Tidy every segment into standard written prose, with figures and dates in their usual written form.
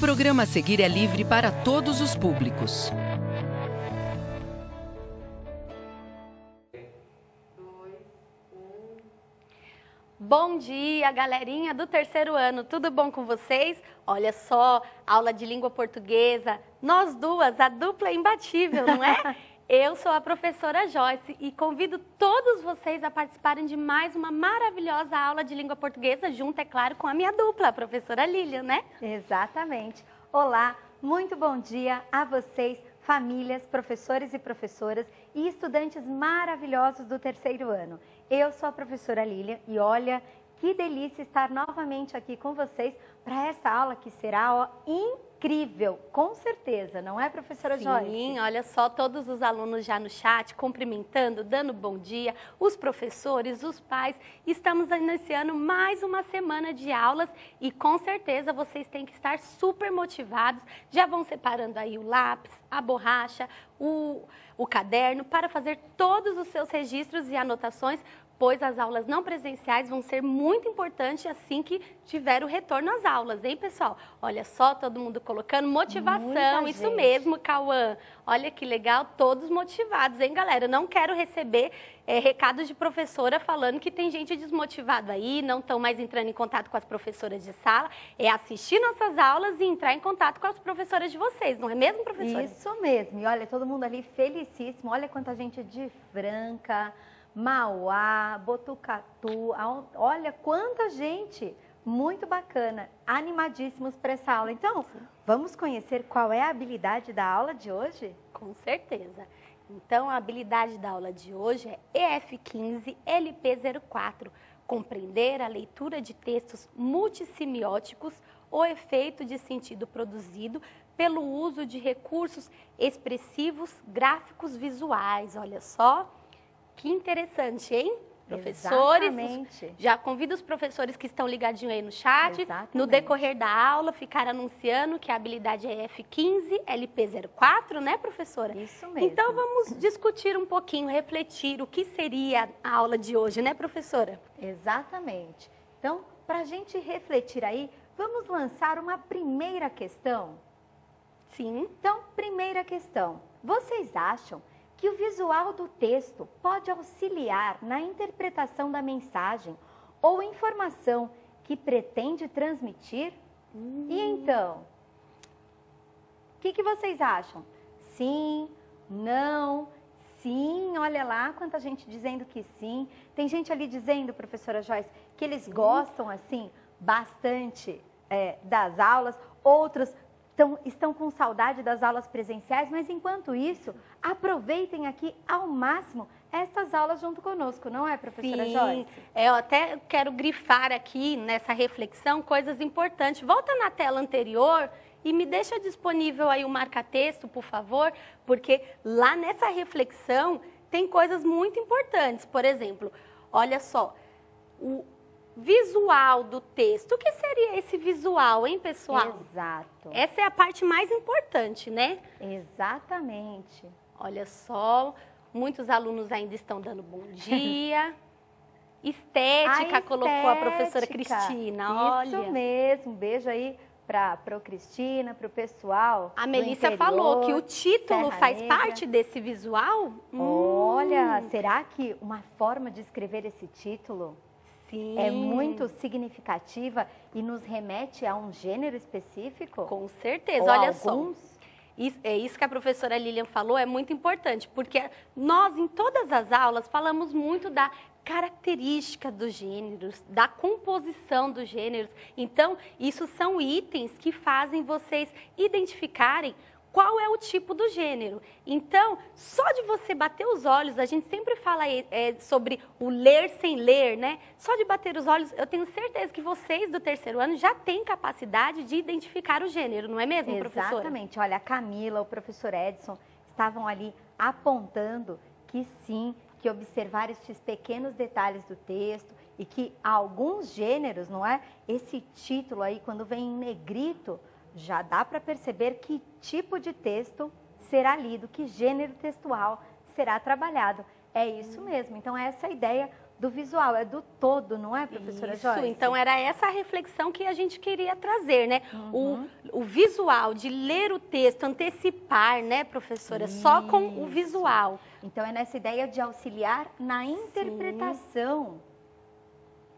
programa a seguir é livre para todos os públicos. Bom dia, galerinha do terceiro ano, tudo bom com vocês? Olha só, aula de língua portuguesa, nós duas, a dupla imbatível, não é? Eu sou a professora Joyce e convido todos vocês a participarem de mais uma maravilhosa aula de língua portuguesa, junto, é claro, com a minha dupla, a professora Lilian, né? Exatamente. Olá, muito bom dia a vocês, famílias, professores e professoras e estudantes maravilhosos do terceiro ano. Eu sou a professora Lilian e olha que delícia estar novamente aqui com vocês para essa aula que será incrível, com certeza, não é, professora Joyce? Sim, olha só, todos os alunos já no chat, cumprimentando, dando bom dia, os professores, os pais. Estamos iniciando mais uma semana de aulas e com certeza vocês têm que estar super motivados. Já vão separando aí o lápis, a borracha, o caderno para fazer todos os seus registros e anotações, pois as aulas não presenciais vão ser muito importantes assim que tiver o retorno às aulas, hein, pessoal? Olha só, todo mundo colocando motivação, isso mesmo, Cauã. Olha que legal, todos motivados, hein, galera? Não quero receber recados de professora falando que tem gente desmotivada aí, não estão mais entrando em contato com as professoras de sala. É assistir nossas aulas e entrar em contato com as professoras de vocês, não é mesmo, professora? Isso mesmo. E olha, todo mundo ali felicíssimo. Olha quanta gente de Franca, Mauá, Botucatu, olha quanta gente, muito bacana, animadíssimos para essa aula. Então, vamos conhecer qual é a habilidade da aula de hoje? Com certeza. Então, a habilidade da aula de hoje é EF15 LP04, compreender a leitura de textos multissemióticos, o efeito de sentido produzido pelo uso de recursos expressivos, gráficos, visuais, olha só. Que interessante, hein? Professores, exatamente. Já convido os professores que estão ligadinhos aí no chat, exatamente, no decorrer da aula, ficar anunciando que a habilidade é F15, LP04, né, professora? Isso mesmo. Então, vamos discutir um pouquinho, refletir o que seria a aula de hoje, né, professora? Exatamente. Então, para a gente refletir aí, vamos lançar uma primeira questão? Sim. Então, primeira questão. Vocês acham que o visual do texto pode auxiliar na interpretação da mensagem ou informação que pretende transmitir? E então, o que vocês acham? Sim, não, sim, olha lá quanta gente dizendo que sim. Tem gente ali dizendo, professora Joyce, que eles gostam assim bastante das aulas, outros estão com saudade das aulas presenciais, mas enquanto isso, aproveitem aqui ao máximo estas aulas junto conosco, não é, professora Joyce? Eu até quero grifar aqui nessa reflexão coisas importantes. Volta na tela anterior e me deixa disponível aí o marca-texto, por favor, porque lá nessa reflexão tem coisas muito importantes. Por exemplo, olha só, o visual do texto. O que seria esse visual, hein, pessoal? Exato. Essa é a parte mais importante, né? Exatamente. Olha só, muitos alunos ainda estão dando bom dia. Estética, colocou a professora Cristina, olha. Isso mesmo, beijo aí para o Cristina, para o pessoal. A Melissa falou que o título faz parte desse visual. Olha, será que uma forma de escrever esse título sim, é muito significativa e nos remete a um gênero específico? Com certeza, ou olha alguns? Só. Isso que a professora Lilian falou é muito importante, porque nós, em todas as aulas, falamos muito da característica dos gêneros, da composição dos gêneros. Então, isso são itens que fazem vocês identificarem qual é o tipo do gênero. Então, só de você bater os olhos, a gente sempre fala sobre o ler sem ler, né? Só de bater os olhos, eu tenho certeza que vocês do terceiro ano já têm capacidade de identificar o gênero, não é mesmo, professora? Exatamente. Olha, a Camila, o professor Edson estavam ali apontando que sim, que observar estes pequenos detalhes do texto e que alguns gêneros, não é? Esse título aí, quando vem em negrito, já dá para perceber que tipo de texto será lido, que gênero textual será trabalhado. É isso mesmo. Então, essa é a ideia do visual, é do todo, não é, professora Joyce? Então era essa a reflexão que a gente queria trazer, né? O visual, de ler o texto, antecipar, né, professora? Só com o visual. Então é nessa ideia de auxiliar na interpretação.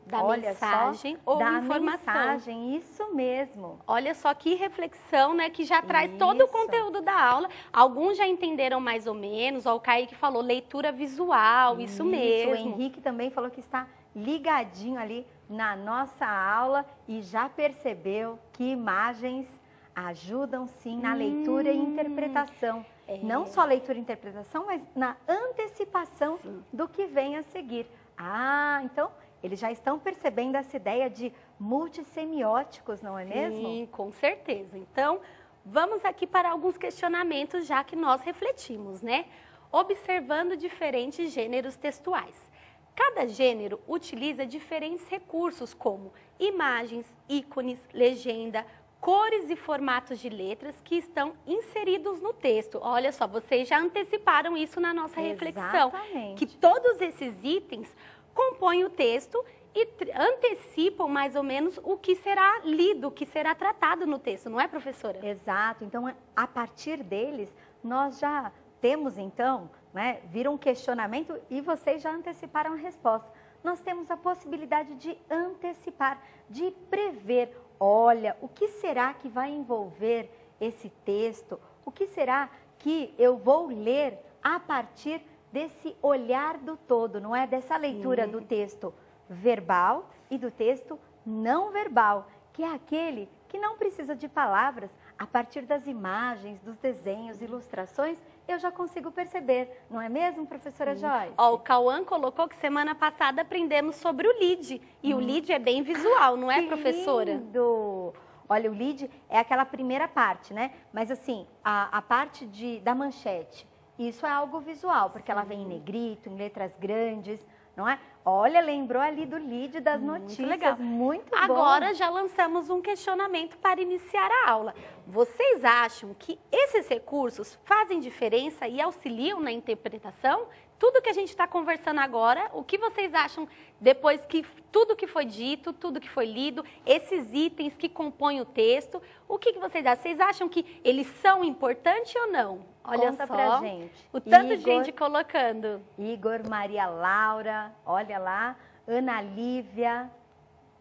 Da mensagem ou informação. Mensagem, isso mesmo. Olha só que reflexão, né, que já traz todo o conteúdo da aula. Alguns já entenderam mais ou menos, ó, o Kaique falou leitura visual, isso mesmo. O Henrique também falou que está ligadinho ali na nossa aula e já percebeu que imagens ajudam sim na leitura e interpretação. Não só leitura e interpretação, mas na antecipação do que vem a seguir. Ah, então eles já estão percebendo essa ideia de multissemióticos, não é mesmo? Sim, com certeza. Então, vamos aqui para alguns questionamentos, já que nós refletimos, né? Observando diferentes gêneros textuais. Cada gênero utiliza diferentes recursos, como imagens, ícones, legenda, cores e formatos de letras que estão inseridos no texto. Olha só, vocês já anteciparam isso na nossa reflexão. Que todos esses itens compõem o texto e antecipam mais ou menos o que será lido, o que será tratado no texto, não é, professora? Exato. Então, a partir deles, nós já temos, então, né, vira um questionamento e vocês já anteciparam a resposta. Nós temos a possibilidade de antecipar, de prever. Olha, o que será que vai envolver esse texto? O que será que eu vou ler a partir desse olhar do todo, não é? Dessa leitura do texto verbal e do texto não verbal, que é aquele que não precisa de palavras. A partir das imagens, dos desenhos, ilustrações, eu já consigo perceber, não é mesmo, professora Joyce? Ó, o Cauã colocou que semana passada aprendemos sobre o lead, e o lead é bem visual, não é, professora? Lindo! Olha, o lead é aquela primeira parte, né? Mas assim, a parte da manchete, isso é algo visual, porque ela vem em negrito, em letras grandes, não é? Olha, lembrou ali do lead das notícias. Legal. Muito bom. Agora já lançamos um questionamento para iniciar a aula. Vocês acham que esses recursos fazem diferença e auxiliam na interpretação? Tudo que a gente está conversando agora, o que vocês acham depois que tudo que foi dito, tudo que foi lido, esses itens que compõem o texto, o que vocês acham? Vocês acham que eles são importantes ou não? Olha Conta só, pra gente. O tanto de gente colocando. Igor, Maria Laura, olha lá, Ana Lívia,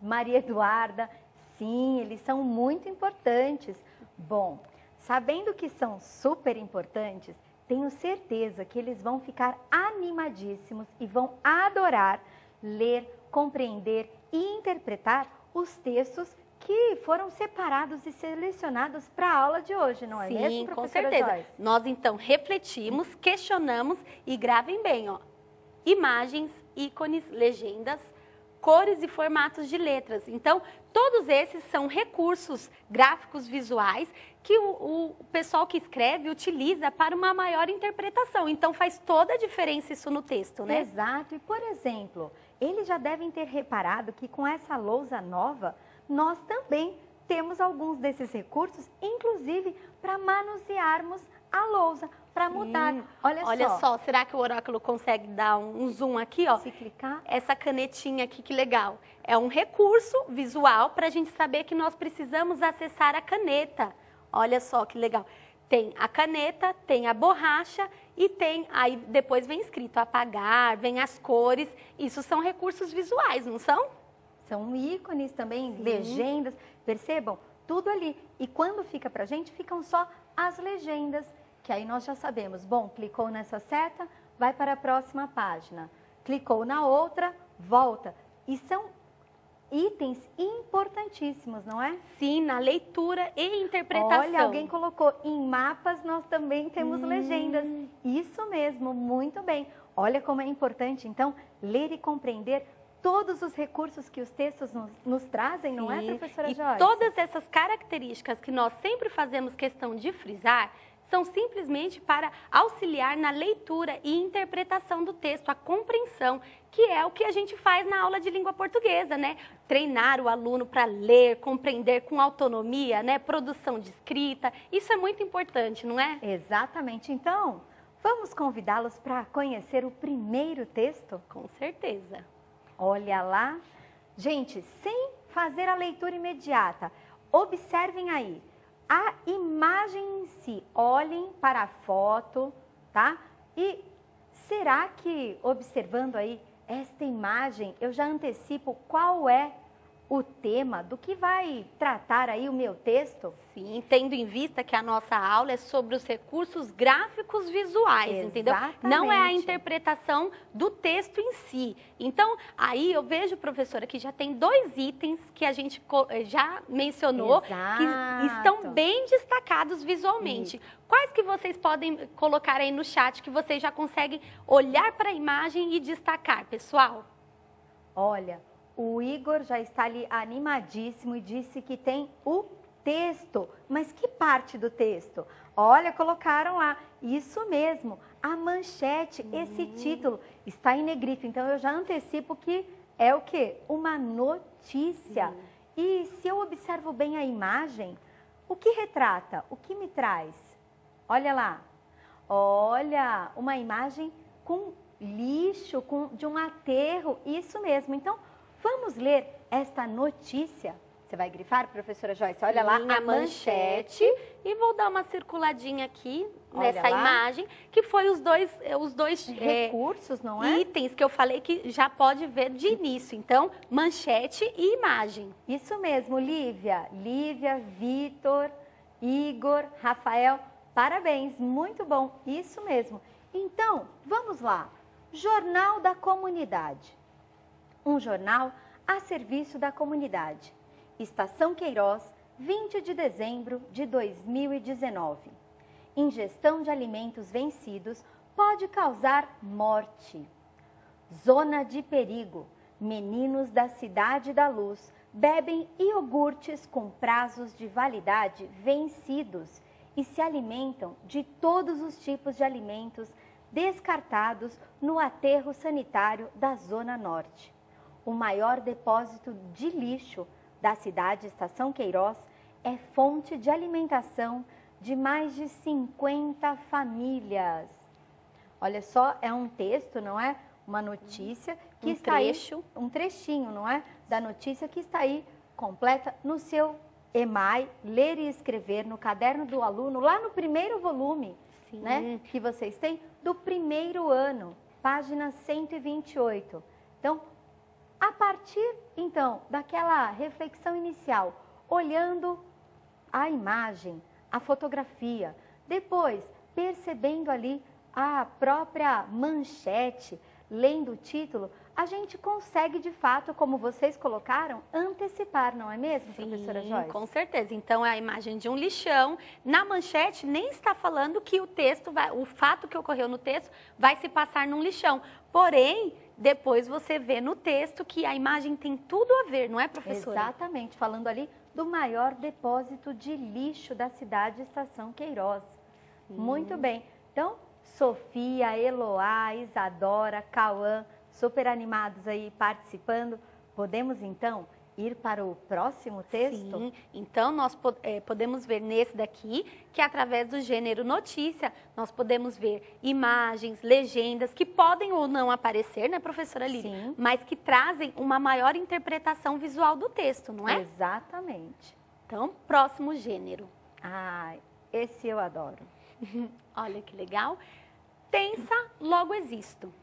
Maria Eduarda, sim, eles são muito importantes. Bom, sabendo que são super importantes, tenho certeza que eles vão ficar animadíssimos e vão adorar ler, compreender e interpretar os textos que foram separados e selecionados para a aula de hoje, não é mesmo, Sim, com professora certeza. Joyce? Nós, então, refletimos, questionamos e gravem bem, ó. Imagens, ícones, legendas, cores e formatos de letras. Então, todos esses são recursos gráficos visuais que o pessoal que escreve utiliza para uma maior interpretação. Então, faz toda a diferença isso no texto, né? Exato. E, por exemplo, eles já devem ter reparado que com essa lousa nova, nós também temos alguns desses recursos, inclusive para manusearmos a lousa, para mudar. Olha só, será que o oráculo consegue dar um zoom aqui, ó? Se clicar. Essa canetinha aqui, que legal. É um recurso visual para a gente saber que nós precisamos acessar a caneta. Olha só que legal. Tem a caneta, tem a borracha e tem, aí depois vem escrito apagar, vem as cores. Isso são recursos visuais, não são? São ícones também, legendas, percebam? Tudo ali. E quando fica pra gente, ficam só as legendas, que aí nós já sabemos. Bom, clicou nessa seta, vai para a próxima página. Clicou na outra, volta. E são itens importantíssimos, não é? Sim, na leitura e interpretação. Olha, alguém colocou, em mapas nós também temos legendas. Isso mesmo, muito bem. Olha como é importante, então, ler e compreender todos os recursos que os textos nos trazem, não é, professora Joyce? E todas essas características que nós sempre fazemos questão de frisar, são simplesmente para auxiliar na leitura e interpretação do texto, a compreensão, que é o que a gente faz na aula de língua portuguesa, né? Treinar o aluno para ler, compreender com autonomia, né? Produção de escrita, isso é muito importante, não é? Exatamente. Então, vamos convidá-los para conhecer o primeiro texto? Com certeza. Olha lá. Gente, sem fazer a leitura imediata, observem aí a imagem em si. Olhem para a foto, tá? E será que, observando aí esta imagem, eu já antecipo qual é o tema do que vai tratar aí o meu texto? Sim, tendo em vista que a nossa aula é sobre os recursos gráficos visuais, entendeu? Não é a interpretação do texto em si. Então, aí eu vejo, professora, que já tem 2 itens que a gente já mencionou, que estão bem destacados visualmente. Quais que vocês podem colocar aí no chat que vocês já conseguem olhar para a imagem e destacar, pessoal? Olha, o Igor já está ali animadíssimo e disse que tem o texto. Mas que parte do texto? Olha, colocaram lá. Isso mesmo, a manchete, esse título está em negrito. Então, eu já antecipo que é o quê? Uma notícia. E se eu observo bem a imagem, o que retrata? O que me traz? Olha lá. Olha, uma imagem com lixo, de um aterro. Isso mesmo. Então, vamos ler esta notícia. Você vai grifar, professora Joyce? Olha lá a manchete. E vou dar uma circuladinha aqui nessa imagem, que foi os dois recursos, não é? Itens que eu falei que já pode ver de início. Então, manchete e imagem. Isso mesmo, Lívia. Lívia, Vitor, Igor, Rafael, parabéns, muito bom. Isso mesmo. Então, vamos lá. Jornal da Comunidade. Um jornal a serviço da comunidade. Estação Queiroz, 20 de dezembro de 2019. Ingestão de alimentos vencidos pode causar morte. Zona de perigo. Meninos da Cidade da Luz bebem iogurtes com prazos de validade vencidos e se alimentam de todos os tipos de alimentos descartados no aterro sanitário da Zona Norte. O maior depósito de lixo da cidade, Estação Queiroz, é fonte de alimentação de mais de 50 famílias. Olha só, é um texto, não é? Uma notícia que está aí, um trechinho, não é? Da notícia que está aí completa no seu EMAI, Ler e Escrever, no caderno do aluno, lá no primeiro volume, né? Que vocês têm, do primeiro ano, página 128. Então, a partir, então, daquela reflexão inicial, olhando a imagem, a fotografia, depois percebendo ali a própria manchete, lendo o título, a gente consegue, de fato, como vocês colocaram, antecipar, não é mesmo, professora Joyce? Com certeza. Então, é a imagem de um lixão. Na manchete, nem está falando que o texto, o fato que ocorreu no texto vai se passar num lixão. Porém, depois você vê no texto que a imagem tem tudo a ver, não é, professora? Exatamente, falando ali do maior depósito de lixo da cidade, Estação Queiroz. Muito bem. Então, Sofia, Eloá, Isadora, Cauã, super animados aí participando. Podemos, então, ir para o próximo texto? Sim, então nós podemos ver nesse daqui que através do gênero notícia, nós podemos ver imagens, legendas que podem ou não aparecer, né, professora Líria? Sim. Mas que trazem uma maior interpretação visual do texto, não é? Exatamente. Então, próximo gênero. Ah, esse eu adoro. Olha que legal. Pensa, logo existo.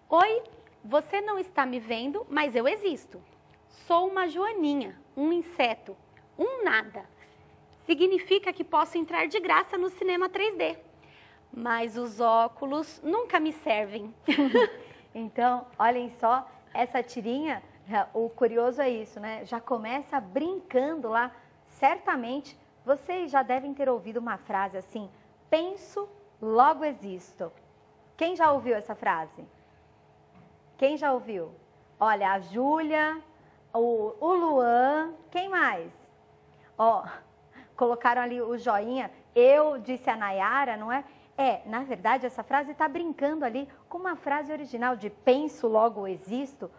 Oi, você não está me vendo, mas eu existo. Sou uma joaninha, um inseto, um nada. Significa que posso entrar de graça no cinema 3D. Mas os óculos nunca me servem. Então, olhem só, essa tirinha, o curioso é isso, né? Já começa brincando lá. Certamente, vocês já devem ter ouvido uma frase assim, penso, logo existo. Quem já ouviu essa frase? Quem já ouviu? Olha, a Júlia, o Luan, quem mais? Ó, colocaram ali o joinha, eu disse a Nayara, não é? Na verdade, essa frase está brincando ali com uma frase original de penso, logo existo.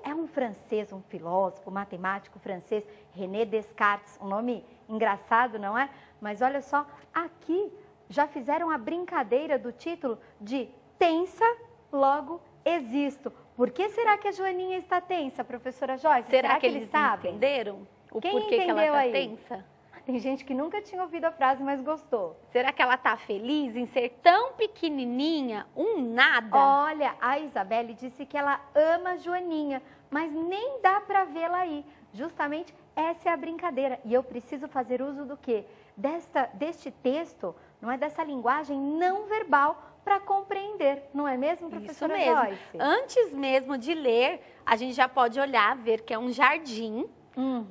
É um francês, um filósofo, matemático francês, René Descartes, um nome engraçado, não é? Mas olha só, aqui já fizeram a brincadeira do título de tensa, logo existo. Por que será que a Joaninha está tensa, professora Joyce? Será que eles sabem? Entenderam o Quem porquê que ela entendeu está aí? tensa? Tem gente que nunca tinha ouvido a frase, mas gostou. Será que ela está feliz em ser tão pequenininha, um nada? Olha, a Isabelle disse que ela ama a Joaninha, mas nem dá para vê-la aí. Justamente essa é a brincadeira. E eu preciso fazer uso do quê? Deste texto, não é, dessa linguagem não verbal para compreender, não é mesmo, professora Isso mesmo. Joyce? Antes mesmo de ler, a gente já pode olhar, ver que é um jardim.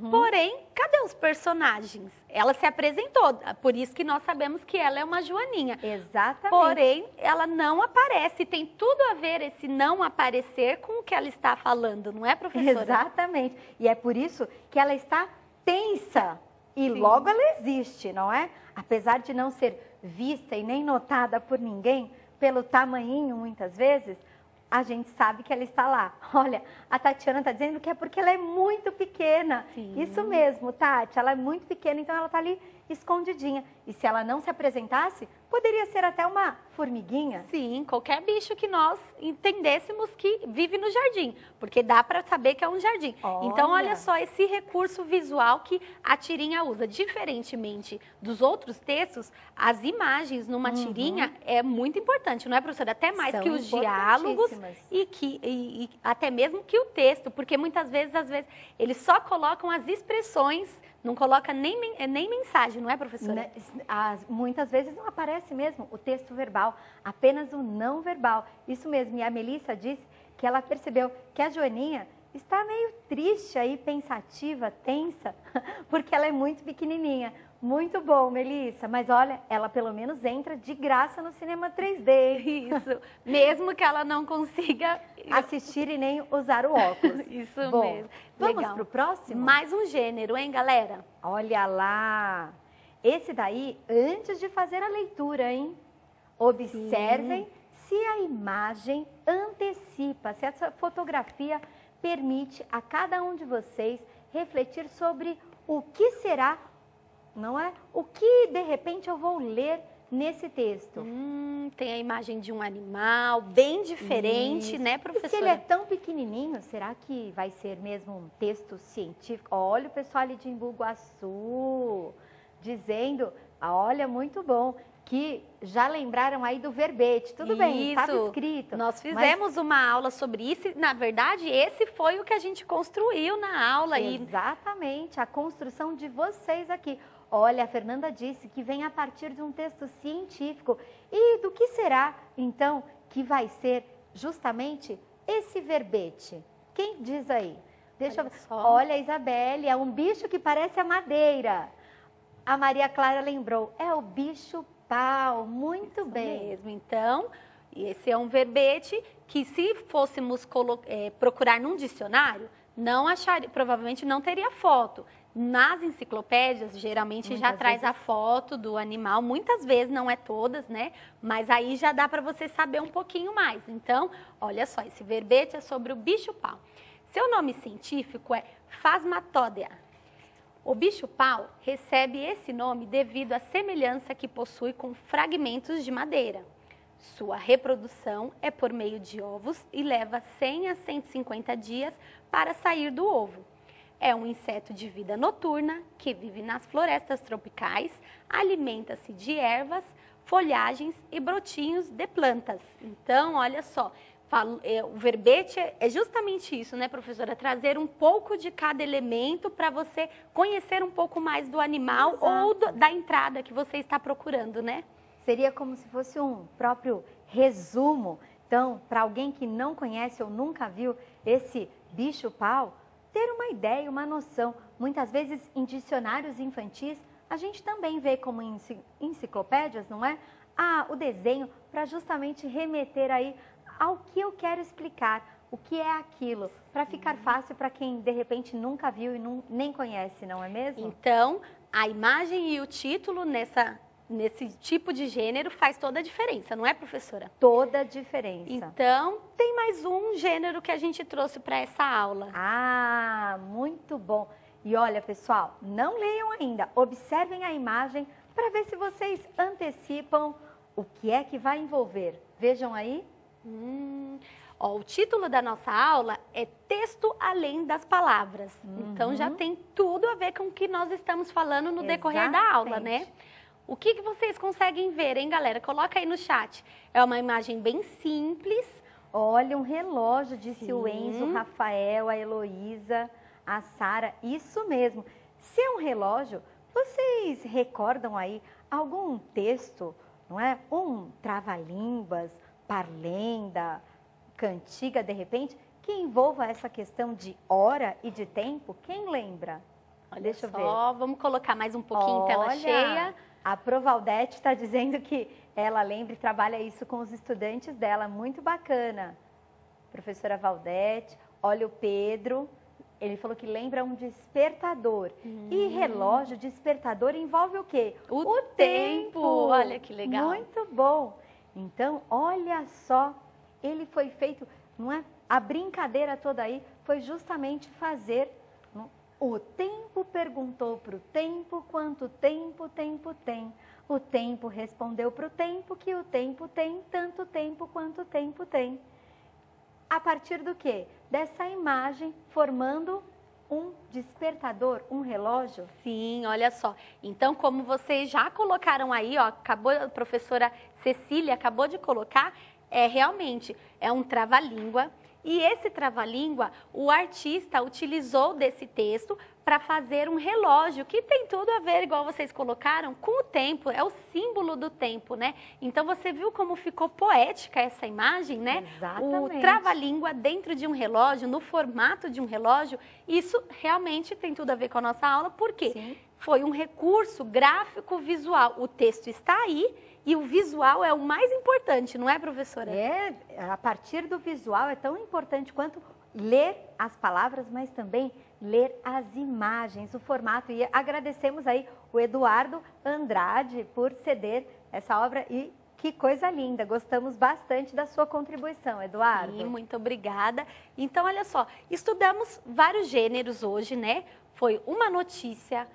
Porém, cadê os personagens? Ela se apresentou, por isso que nós sabemos que ela é uma Joaninha. Exatamente. Porém, ela não aparece. Tem tudo a ver esse não aparecer com o que ela está falando, não é, professora? Exatamente. E é por isso que ela está tensa. E Sim. logo ela existe, não é? Apesar de não ser vista e nem notada por ninguém, pelo tamanhinho muitas vezes, a gente sabe que ela está lá. Olha, a Tatiana está dizendo que é porque ela é muito pequena. Sim. Isso mesmo, Tati, ela é muito pequena, então ela está ali escondidinha. E se ela não se apresentasse, poderia ser até uma formiguinha. Sim, qualquer bicho que nós entendêssemos que vive no jardim, porque dá para saber que é um jardim. Então, olha só esse recurso visual que a tirinha usa. Diferentemente dos outros textos, as imagens numa tirinha é muito importante, não é, professora? Até mais São que os diálogos e até mesmo que o texto, porque muitas vezes, eles só colocam as expressões, não coloca nem mensagem, não é, professora? Muitas vezes não aparece mesmo o texto verbal, apenas o não verbal. Isso mesmo, e a Melissa disse que ela percebeu que a Joaninha está meio triste aí, pensativa, tensa, porque ela é muito pequenininha. Muito bom, Melissa, mas olha, ela pelo menos entra de graça no cinema 3D. Isso, mesmo que ela não consiga assistir e nem usar o óculos. Isso bom, mesmo. Vamos para o próximo? Mais um gênero, hein, galera? Olha lá! Esse daí, antes de fazer a leitura, hein? Observem se a imagem antecipa, se essa fotografia permite a cada um de vocês refletir sobre o que será, não é? O que, de repente, eu vou ler nesse texto. Tem a imagem de um animal bem diferente, né, professora? E se ele é tão pequenininho, será que vai ser mesmo um texto científico? Olha o pessoal ali de Embu-Guaçu dizendo, olha, muito bom, que já lembraram aí do verbete. Tudo bem, estava escrito. Nós fizemos uma aula sobre isso e, na verdade, esse foi o que a gente construiu na aula. Exatamente, a construção de vocês aqui. Olha, a Fernanda disse que vem a partir de um texto científico. E do que será, então, que vai ser justamente esse verbete? Quem diz aí? Deixa eu ver. Olha, Isabelle, é um bicho que parece a madeira. A Maria Clara lembrou, é o bicho-pau. Muito bem. Mesmo. Então, esse é um verbete que, se fôssemos procurar num dicionário, não acharia, provavelmente não teria foto. Nas enciclopédias, geralmente já traz a foto do animal, muitas vezes, não é todas, né? Mas aí já dá para você saber um pouquinho mais. Então, olha só, esse verbete é sobre o bicho-pau. Seu nome científico é Phasmatodea. O bicho-pau recebe esse nome devido à semelhança que possui com fragmentos de madeira. Sua reprodução é por meio de ovos e leva 100 a 150 dias para sair do ovo. É um inseto de vida noturna que vive nas florestas tropicais, alimenta-se de ervas, folhagens e brotinhos de plantas. Então, olha só, o verbete é justamente isso, né, professora? Trazer um pouco de cada elemento para você conhecer um pouco mais do animal ou da entrada que você está procurando, né? Seria como se fosse um próprio resumo. Então, para alguém que não conhece ou nunca viu esse bicho-pau, ter uma ideia, uma noção. Muitas vezes em dicionários infantis, a gente também vê como em enciclopédias, não é? O desenho para justamente remeter aí ao que eu quero explicar, o que é aquilo, para ficar fácil para quem de repente nunca viu e nem conhece, não é mesmo? Então, a imagem e o título nesse tipo de gênero faz toda a diferença, não é, professora? Toda a diferença. Então, tem mais um gênero que a gente trouxe para essa aula. Muito bom. E olha, pessoal, não leiam ainda. Observem a imagem para ver se vocês antecipam o que é que vai envolver. Vejam aí. Ó, o título da nossa aula é Texto Além das Palavras. Então já tem tudo a ver com o que nós estamos falando no decorrer da aula, né? O que vocês conseguem ver, hein, galera? Coloca aí no chat. É uma imagem bem simples. Olha, um relógio, disse o Enzo, o Rafael, a Heloísa, a Sara. Isso mesmo. Se é um relógio, vocês recordam aí algum texto, não é? Um trava-línguas, parlenda, cantiga, de repente, que envolva essa questão de hora e de tempo? Quem lembra? Olha, deixa eu ver. Vamos colocar mais um pouquinho em tela cheia. A Provaldete está dizendo que ela lembra e trabalha isso com os estudantes dela. Muito bacana. Professora Valdete, olha o Pedro, ele falou que lembra um despertador. E relógio, despertador, envolve o quê? O tempo. Olha que legal. Muito bom. Então, olha só, ele foi feito, não é? A brincadeira toda aí foi justamente fazer... O tempo perguntou para o tempo quanto tempo o tempo tem. O tempo respondeu para o tempo que o tempo tem tanto tempo quanto o tempo tem. A partir do quê? Dessa imagem formando um despertador, um relógio. Sim, olha só. Então, como vocês já colocaram aí, ó, a professora Cecília acabou de colocar, realmente é um trava-língua. E esse trava-língua, o artista utilizou desse texto para fazer um relógio, que tem tudo a ver, igual vocês colocaram, com o tempo, é o símbolo do tempo, né? Então você viu como ficou poética essa imagem, né? Exatamente. O trava-língua dentro de um relógio, no formato de um relógio, isso realmente tem tudo a ver com a nossa aula, porque Sim. Foi um recurso gráfico visual. O texto está aí, e o visual é o mais importante, não é, professora? A partir do visual é tão importante quanto ler as palavras, mas também ler as imagens, o formato. E agradecemos aí o Eduardo Andrade por ceder essa obra e que coisa linda, gostamos bastante da sua contribuição, Eduardo. Sim, muito obrigada. Então, olha só, estudamos vários gêneros hoje, né? Foi uma notícia,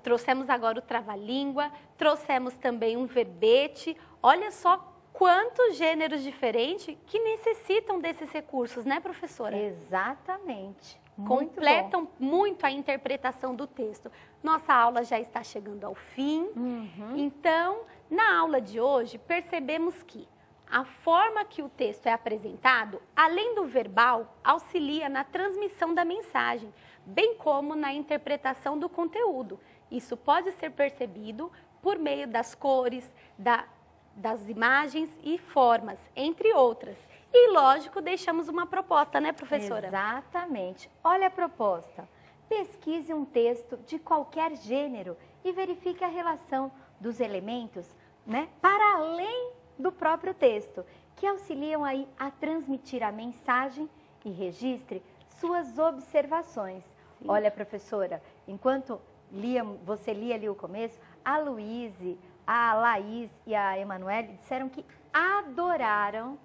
trouxemos agora o trava-língua, trouxemos também um verbete. Olha só quantos gêneros diferentes que necessitam desses recursos, né, professora? Exatamente. Completam muito a interpretação do texto. Nossa aula já está chegando ao fim. Então, na aula de hoje, percebemos que a forma que o texto é apresentado, além do verbal, auxilia na transmissão da mensagem, bem como na interpretação do conteúdo. Isso pode ser percebido por meio das cores, das imagens e formas, entre outras. E, lógico, deixamos uma proposta, né, professora? Exatamente. Olha a proposta. Pesquise um texto de qualquer gênero e verifique a relação dos elementos, né, para além do próprio texto, que auxiliam aí a transmitir a mensagem e registre suas observações. Sim. Olha, professora, enquanto você lia ali o começo, a Luíse, a Laís e a Emanuele disseram que adoraram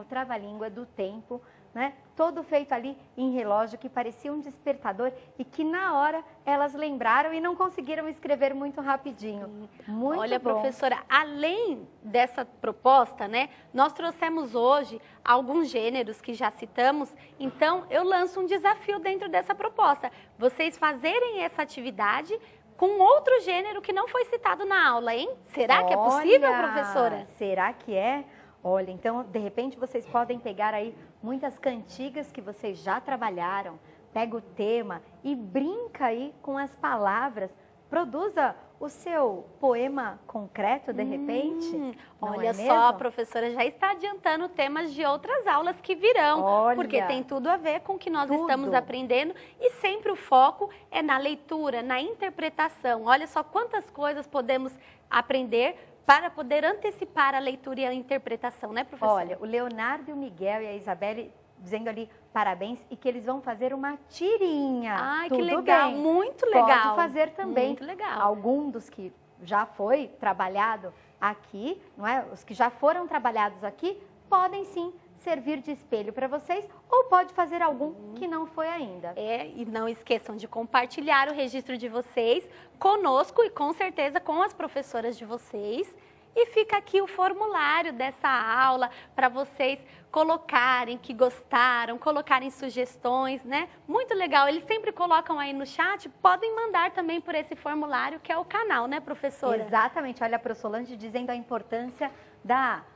o trava-língua do tempo, né? Todo feito ali em relógio, que parecia um despertador e que na hora elas lembraram e não conseguiram escrever muito rapidinho. Muito Olha, bom. professora, além dessa proposta, né, nós trouxemos hoje alguns gêneros que já citamos, então eu lanço um desafio dentro dessa proposta. Vocês fazerem essa atividade com outro gênero que não foi citado na aula, hein? Será que é possível, professora? Será que é? Olha, então, de repente, vocês podem pegar aí muitas cantigas que vocês já trabalharam, pega o tema e brinca aí com as palavras, produza o seu poema concreto, de repente. Olha só, a professora já está adiantando temas de outras aulas que virão, porque tem tudo a ver com o que nós estamos aprendendo e sempre o foco é na leitura, na interpretação. Olha só quantas coisas podemos aprender para poder antecipar a leitura e a interpretação, né, professora? Olha, o Leonardo e o Miguel e a Isabelle dizendo ali parabéns e que eles vão fazer uma tirinha. Ai, tudo que legal, bem. muito legal. Pode fazer também. Muito legal. Algum dos que já foi trabalhado aqui, não é? Os que já foram trabalhados aqui, podem sim servir de espelho para vocês ou pode fazer algum que não foi ainda. E não esqueçam de compartilhar o registro de vocês conosco e com certeza com as professoras de vocês. E fica aqui o formulário dessa aula para vocês colocarem que gostaram, colocarem sugestões, né? Muito legal, eles sempre colocam aí no chat, podem mandar também por esse formulário que é o canal, né, professora? Exatamente, olha a Pro Solange dizendo a importância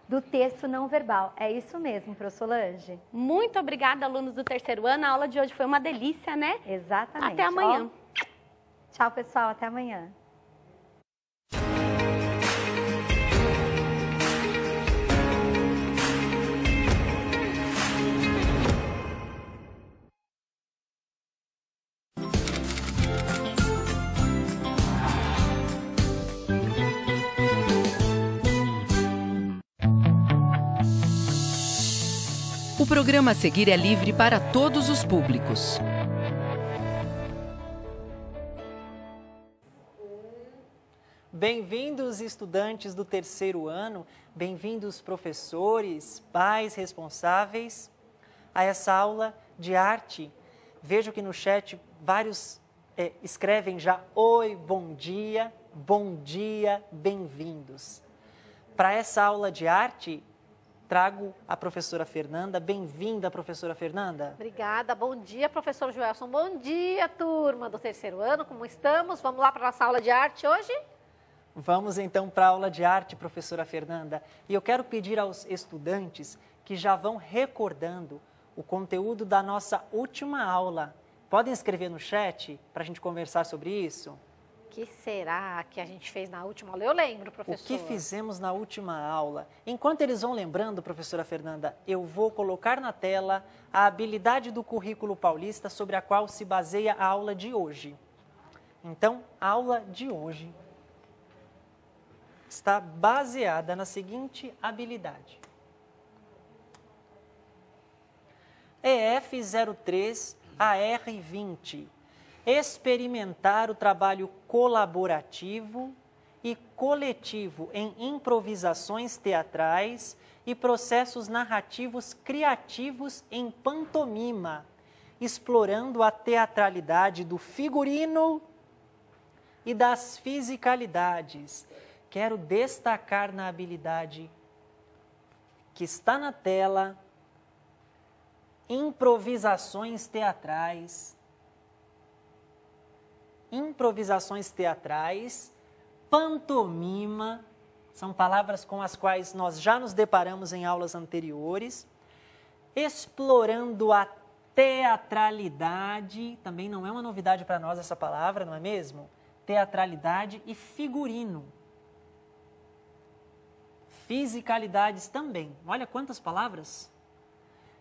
do texto não verbal. É isso mesmo, Pro Solange. Muito obrigada, alunos do terceiro ano, a aula de hoje foi uma delícia, né? Exatamente. Até amanhã. Tchau, pessoal, até amanhã. O programa a seguir é livre para todos os públicos. Bem-vindos, estudantes do terceiro ano, bem-vindos, professores, pais responsáveis, a essa aula de arte. Vejo que no chat vários escrevem já oi, bom dia, bem-vindos. Para essa aula de arte, trago a professora Fernanda. Bem-vinda, professora Fernanda. Obrigada. Bom dia, professor Joelson. Bom dia, turma do terceiro ano. Como estamos? Vamos lá para a nossa aula de arte hoje? Vamos então para a aula de arte, professora Fernanda. E eu quero pedir aos estudantes que já vão recordando o conteúdo da nossa última aula. Podem escrever no chat para a gente conversar sobre isso? O que será que a gente fez na última aula? Eu lembro, professor. O que fizemos na última aula? Enquanto eles vão lembrando, professora Fernanda, eu vou colocar na tela a habilidade do currículo paulista sobre a qual se baseia a aula de hoje. Então, a aula de hoje está baseada na seguinte habilidade. EF 03 AR 20. Experimentar o trabalho colaborativo e coletivo em improvisações teatrais e processos narrativos criativos em pantomima, explorando a teatralidade do figurino e das fisicalidades. Quero destacar na habilidade que está na tela, improvisações teatrais, pantomima, são palavras com as quais nós já nos deparamos em aulas anteriores, explorando a teatralidade, também não é uma novidade para nós essa palavra, não é mesmo? Teatralidade e figurino. Fisicalidades também. Olha quantas palavras.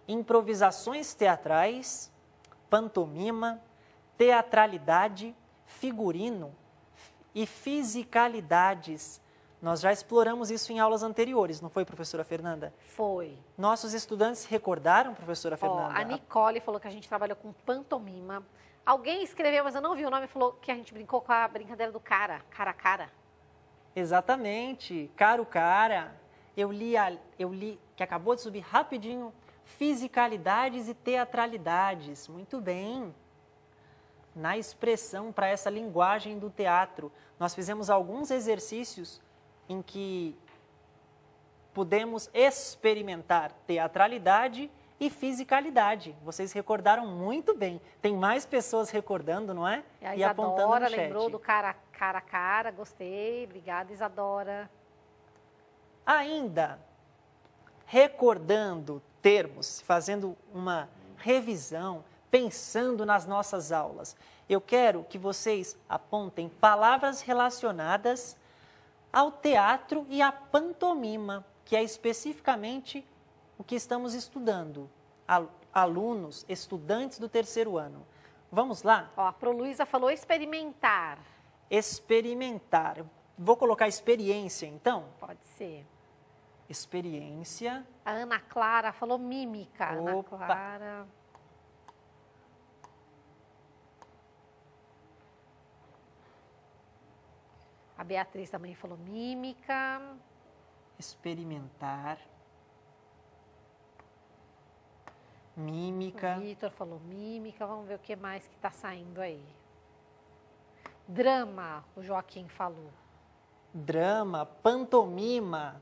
Improvisações teatrais, pantomima, teatralidade, figurino e fisicalidades. Nós já exploramos isso em aulas anteriores, não foi, professora Fernanda? Foi. Nossos estudantes recordaram, professora Fernanda? A Nicole falou que a gente trabalhou com pantomima. Alguém escreveu, mas eu não vi o nome, falou que a gente brincou com a brincadeira do cara a cara. Exatamente, cara. Eu li que acabou de subir rapidinho, fisicalidades e teatralidades. Muito bem. Na expressão para essa linguagem do teatro, nós fizemos alguns exercícios em que pudemos experimentar teatralidade e fisicalidade. Vocês recordaram muito bem. Tem mais pessoas recordando, não é? A e apontando no chat. lembrou do cara a cara, gostei. Obrigada, Isadora. Ainda, recordando termos, fazendo uma revisão, pensando nas nossas aulas, eu quero que vocês apontem palavras relacionadas ao teatro e à pantomima, que é especificamente o que estamos estudando. Alunos, estudantes do terceiro ano. Vamos lá? A Pro Luísa falou experimentar. Experimentar. Vou colocar experiência, então? Pode ser. Experiência. A Ana Clara falou mímica. Ana Opa. Clara. A Beatriz também falou mímica. Experimentar. mímica. O Vitor falou mímica, vamos ver o que mais que está saindo aí. Drama, o Joaquim falou. Drama, pantomima.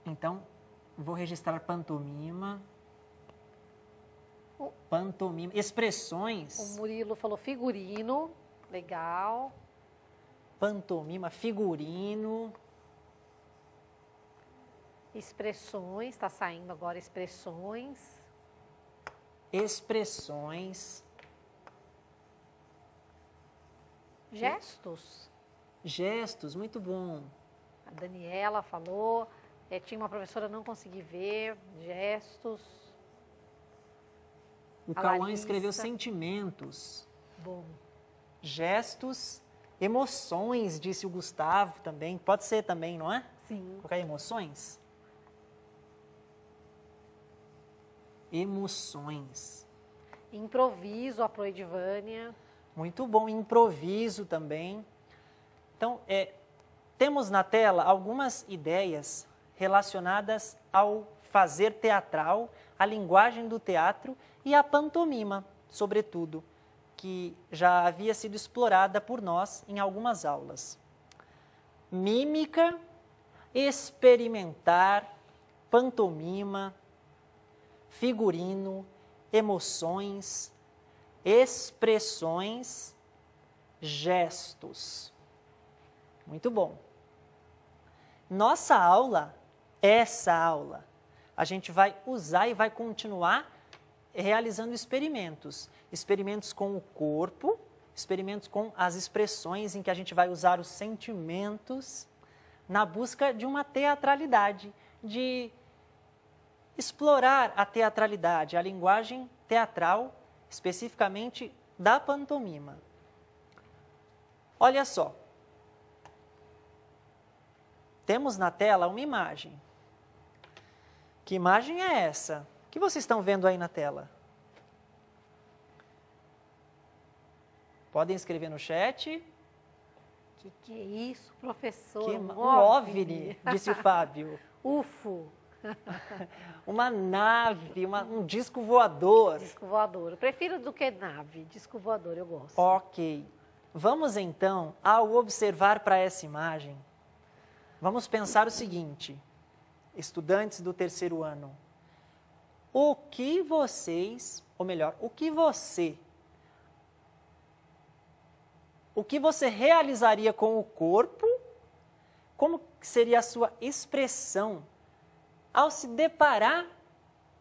Então, vou registrar pantomima. Pantomima. Expressões. O Murilo falou figurino, legal. Pantomima, figurino. Expressões, está saindo agora expressões. Expressões. Gestos. Gestos, muito bom. A Daniela falou, tinha uma professora, não consegui ver, gestos. O A Cauã Larissa. escreveu sentimentos. Bom, Gestos, emoções, disse o Gustavo também. Pode ser também, não é? sim. Colocar emoções? Emoções. Improviso, a Proedivânia. Muito bom. Improviso também. Então, temos na tela algumas ideias relacionadas ao fazer teatral, à linguagem do teatro e à pantomima, sobretudo, que já havia sido explorada por nós em algumas aulas. Mímica, experimentar, pantomima, figurino, emoções, expressões, gestos. Muito bom. Nossa aula, essa aula, a gente vai usar e vai continuar realizando experimentos. Experimentos com o corpo, experimentos com as expressões em que a gente vai usar os sentimentos na busca de uma teatralidade, de explorar a teatralidade, a linguagem teatral, especificamente da pantomima. Olha só. Temos na tela uma imagem. Que imagem é essa? O que vocês estão vendo aí na tela? Podem escrever no chat. Que é isso, professor? Um OVNI, disse o Fábio. UFO. Uma nave, um disco voador. Disco voador. Eu prefiro do que nave. Disco voador, eu gosto. Ok. Vamos então, ao observar para essa imagem, vamos pensar o seguinte, estudantes do terceiro ano. O que vocês, ou melhor, o que você realizaria com o corpo? Como seria a sua expressão ao se deparar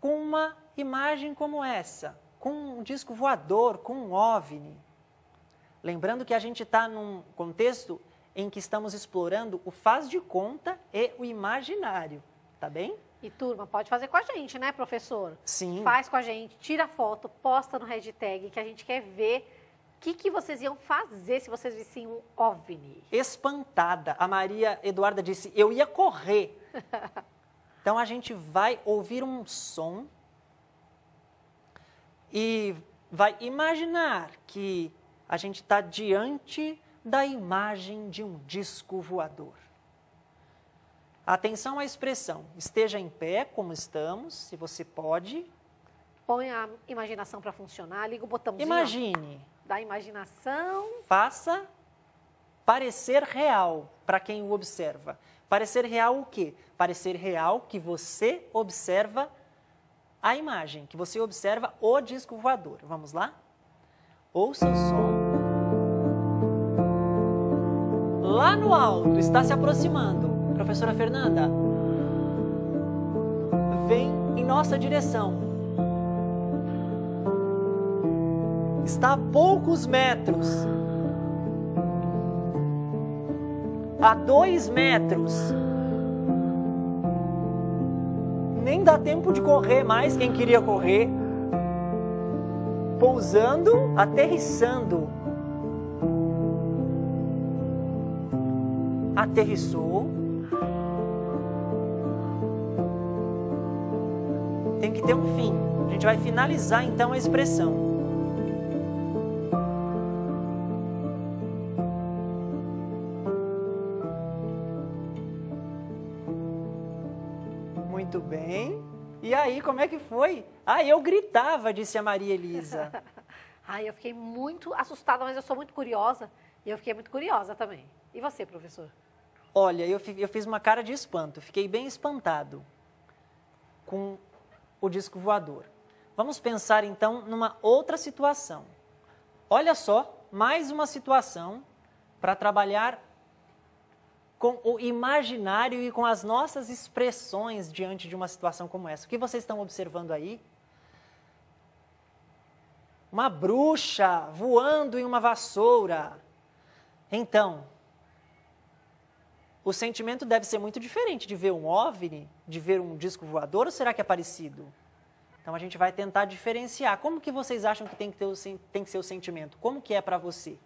com uma imagem como essa, com um disco voador, com um OVNI? Lembrando que a gente está num contexto em que estamos explorando o faz de conta e o imaginário, tá bem? E turma, pode fazer com a gente, né, professor? Sim. Faz com a gente, tira foto, posta no hashtag, que a gente quer ver o que vocês iam fazer se vocês vissem um OVNI. Espantada. A Maria Eduarda disse, eu ia correr. Então, a gente vai ouvir um som e vai imaginar que a gente está diante da imagem de um disco voador. Atenção à expressão. Esteja em pé, como estamos, se você pode. Põe a imaginação para funcionar, liga o botãozinho. Imagine. Da imaginação. Faça parecer real para quem o observa. Parecer real o quê? Parecer real que você observa a imagem, que você observa o disco voador. Vamos lá? Ouça o som. Lá no alto, está se aproximando. Professora Fernanda, vem em nossa direção. Está a poucos metros. A 2 metros. Nem dá tempo de correr mais quem queria correr. Pousando, aterrissando. Aterrissou. Tem que ter um fim. A gente vai finalizar então a expressão. Muito bem. E aí, como é que foi? Ah, eu gritava, disse a Maria Elisa. Ai, eu fiquei muito assustada, mas eu sou muito curiosa. E eu fiquei muito curiosa também. E você, professor? Olha, eu fiz uma cara de espanto, fiquei bem espantado com o disco voador. Vamos pensar então numa outra situação. Olha só, mais uma situação para trabalhar com o imaginário e com as nossas expressões diante de uma situação como essa. O que vocês estão observando aí? Uma bruxa voando em uma vassoura. Então, o sentimento deve ser muito diferente de ver um OVNI, de ver um disco voador, ou será que é parecido? Então, a gente vai tentar diferenciar. Como que vocês acham que tem que ser o sentimento? Como que é para você?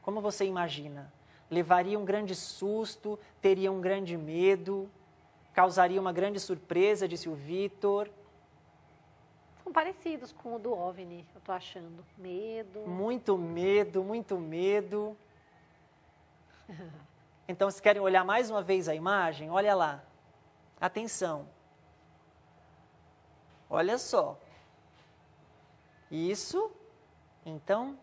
Como você imagina? Levaria um grande susto, teria um grande medo, causaria uma grande surpresa, disse o Vitor. São parecidos com o do OVNI, eu tô achando. Medo. Muito medo, muito medo. Então, se querem olhar mais uma vez a imagem, olha lá. Atenção. Olha só. Isso. Então,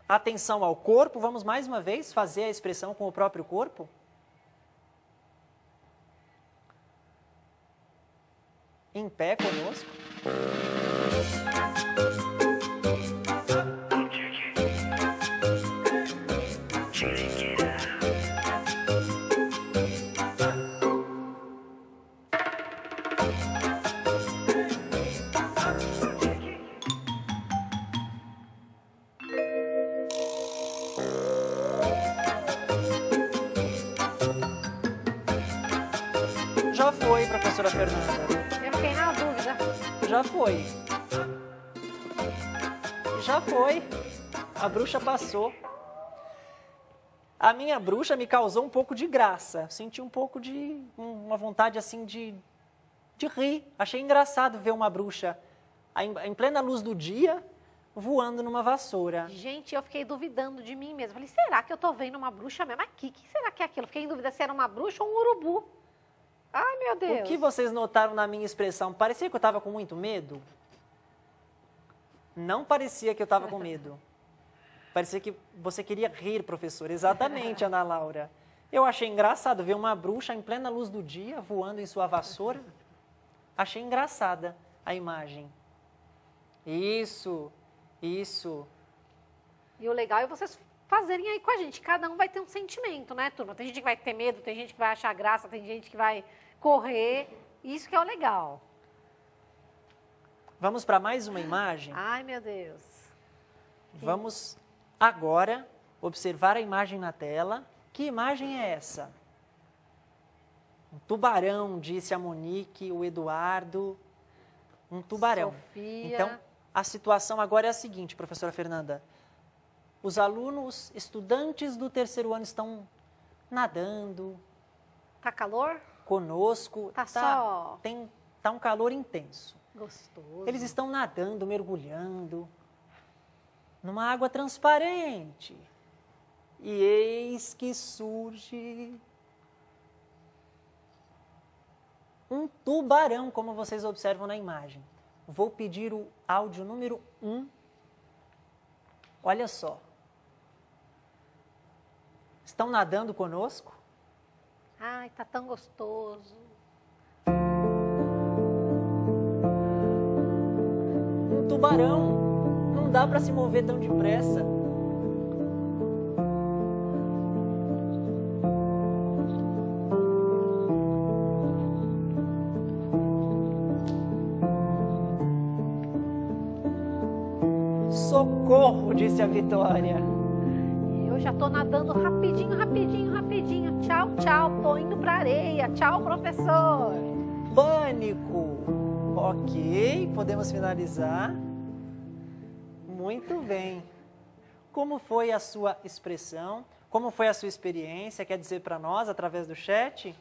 atenção ao corpo. Vamos mais uma vez fazer a expressão com o próprio corpo. Em pé conosco. Já foi, professora Fernanda. Eu fiquei na dúvida. Já foi. Já foi. A bruxa passou. A minha bruxa me causou um pouco de graça. Senti um pouco de uma vontade assim de rir. Achei engraçado ver uma bruxa em plena luz do dia voando numa vassoura. Gente, eu fiquei duvidando de mim mesma. Falei, será que eu tô vendo uma bruxa mesmo aqui? O que será que é aquilo? Fiquei em dúvida se era uma bruxa ou um urubu. Ai, meu Deus. O que vocês notaram na minha expressão? Parecia que eu estava com muito medo? Não parecia que eu estava com medo. Parecia que você queria rir, professor. Exatamente, Ana Laura. Eu achei engraçado ver uma bruxa em plena luz do dia voando em sua vassoura. Achei engraçada a imagem. Isso. E o legal é vocês fazerem aí com a gente. Cada um vai ter um sentimento, né, turma? Tem gente que vai ter medo, tem gente que vai achar graça, tem gente que vai correr. Isso que é o legal. Vamos para mais uma imagem? Ai, meu Deus. Vamos agora observar a imagem na tela. Que imagem é essa? Um tubarão, disse a Monique, o Eduardo. Um tubarão. Sofia. Então, a situação agora é a seguinte, professora Fernanda. Os alunos, estudantes do terceiro ano estão nadando. Tá calor? Conosco. Tá um calor intenso. Gostoso. Eles estão nadando, mergulhando numa água transparente. E eis que surge um tubarão, como vocês observam na imagem. Vou pedir o áudio número 1. Olha só. Estão nadando conosco? Ai, tá tão gostoso. Um tubarão. Não dá para se mover tão depressa. Socorro, disse a Vitória. Eu já tô nadando rapidinho. Tchau, tchau. Tô indo pra areia. Tchau, professor. Pânico. Ok, podemos finalizar. Muito bem. Como foi a sua expressão? Como foi a sua experiência? Quer dizer para nós através do chat?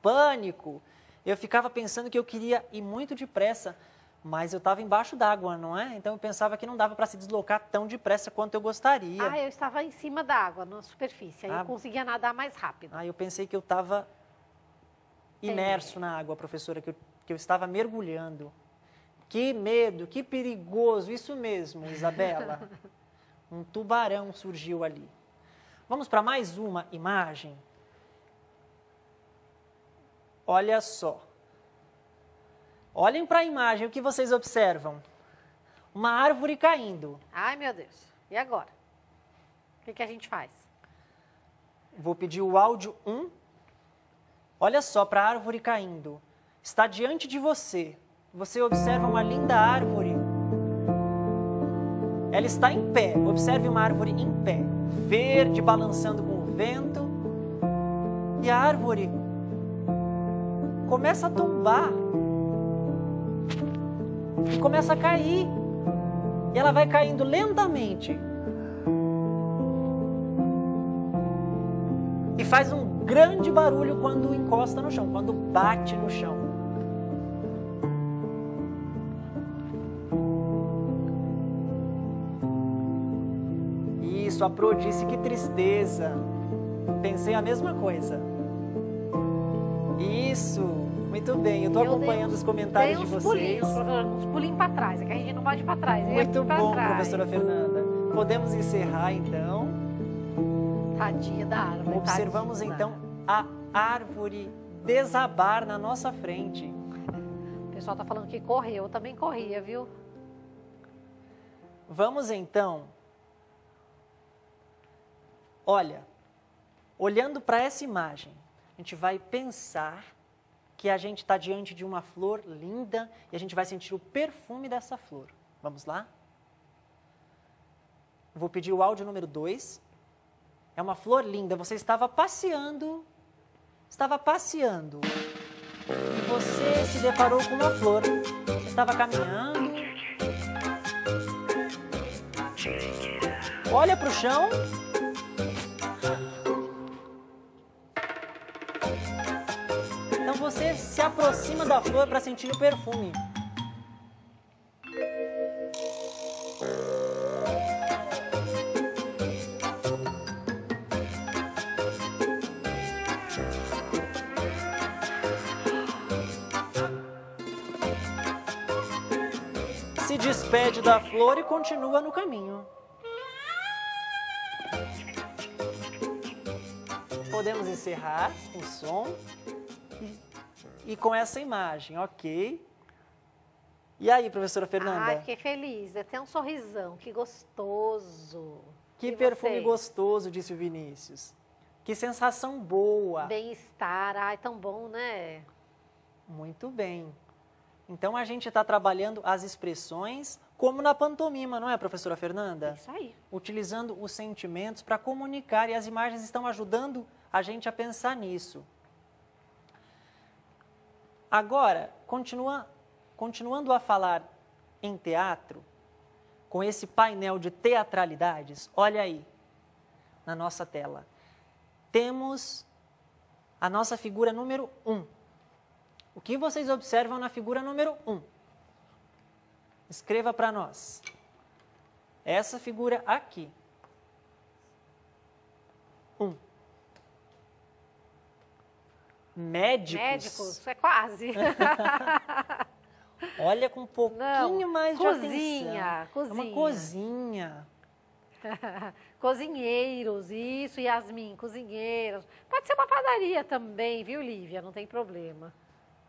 Pânico. Eu ficava pensando que eu queria ir muito depressa, mas eu estava embaixo d'água, não é? Então eu pensava que não dava para se deslocar tão depressa quanto eu gostaria. Ah, eu estava em cima da água, na superfície. Aí eu conseguia nadar mais rápido. Eu pensei que eu estava imerso na água, professora, que eu estava mergulhando. Que medo, que perigoso, isso mesmo, Isabela. Um tubarão surgiu ali. Vamos para mais uma imagem? Olha só. Olhem para a imagem, o que vocês observam? Uma árvore caindo. Ai, meu Deus. E agora? O que a gente faz? Vou pedir o áudio 1. Olha só para a árvore caindo. Está diante de você. Você observa uma linda árvore. Ela está em pé. Observe uma árvore em pé. Verde, balançando com o vento. E a árvore começa a tombar. E começa a cair. E ela vai caindo lentamente. E faz um grande barulho quando encosta no chão, quando bate no chão. Isso, a Pro disse que tristeza. Pensei a mesma coisa. Isso, muito bem. Eu estou acompanhando os comentários de vocês. Uns pulinhos para trás, é que a gente não pode ir para trás. Muito bom, professora Fernanda. Podemos encerrar, então. Tadinha da árvore. Observamos, tadinha. então, a árvore desabar na nossa frente. O pessoal está falando que correu, eu também corria, viu? Vamos, então. Olha, olhando para essa imagem, a gente vai pensar que a gente está diante de uma flor linda e a gente vai sentir o perfume dessa flor. Vamos lá? Vou pedir o áudio número 2. É uma flor linda. Você estava passeando. E você se deparou com uma flor. Você estava caminhando. Olha para o chão. Então você se aproxima da flor para sentir o perfume. Se despede da flor e continua no caminho. Podemos encerrar o som e com essa imagem, ok? E aí, professora Fernanda? Ai, fiquei feliz. Até um sorrisão, que gostoso. Que E perfume vocês? gostoso, disse o Vinícius. Que sensação boa. Bem-estar, ai, tão bom, né? Muito bem. Então, a gente está trabalhando as expressões como na pantomima, não é, professora Fernanda? Isso aí. Utilizando os sentimentos para comunicar e as imagens estão ajudando a gente a pensar nisso. Agora, continuando a falar em teatro, com esse painel de teatralidades, olha aí, na nossa tela. Temos a nossa figura número 1. O que vocês observam na figura número 1? Escreva para nós. Essa figura aqui. 1. Médicos, é quase. Olha, com um pouquinho mais de atenção. Cozinha. É uma cozinha. Cozinheiros, isso, Yasmin, cozinheiros. Pode ser uma padaria também, viu, Lívia? Não tem problema.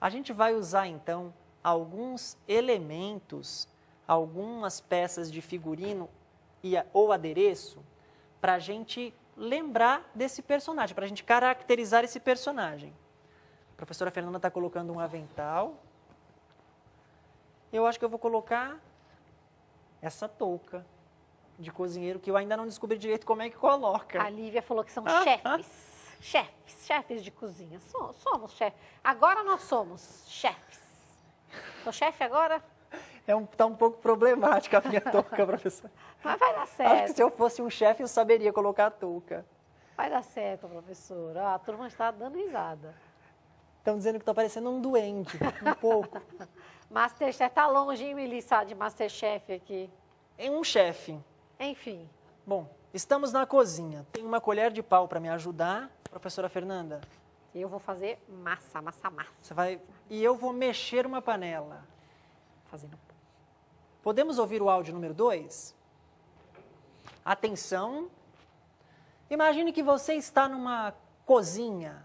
A gente vai usar, então, alguns elementos, algumas peças de figurino ou adereço para a gente lembrar desse personagem, para a gente caracterizar esse personagem. A professora Fernanda está colocando um avental. Eu acho que eu vou colocar essa touca de cozinheiro, que eu ainda não descobri direito como é que coloca. A Lívia falou que são chefes. Chefes de cozinha. Somos chefes. Agora nós somos chefes. Sou chefe agora? Tá um pouco problemática a minha touca, professora. Mas vai dar certo. Acho que se eu fosse um chefe, eu saberia colocar a touca. Vai dar certo, professor. Ó, a turma está dando risada. Estão dizendo que estou parecendo um duende, um pouco. Masterchef, tá longe, hein, Melissa, de Masterchef aqui. É um chefe. Enfim. Bom, estamos na cozinha. Tem uma colher de pau para me ajudar, professora Fernanda? Eu vou fazer massa. Você vai... E eu vou mexer uma panela. Fazendo. Podemos ouvir o áudio número 2? Atenção. Imagine que você está numa cozinha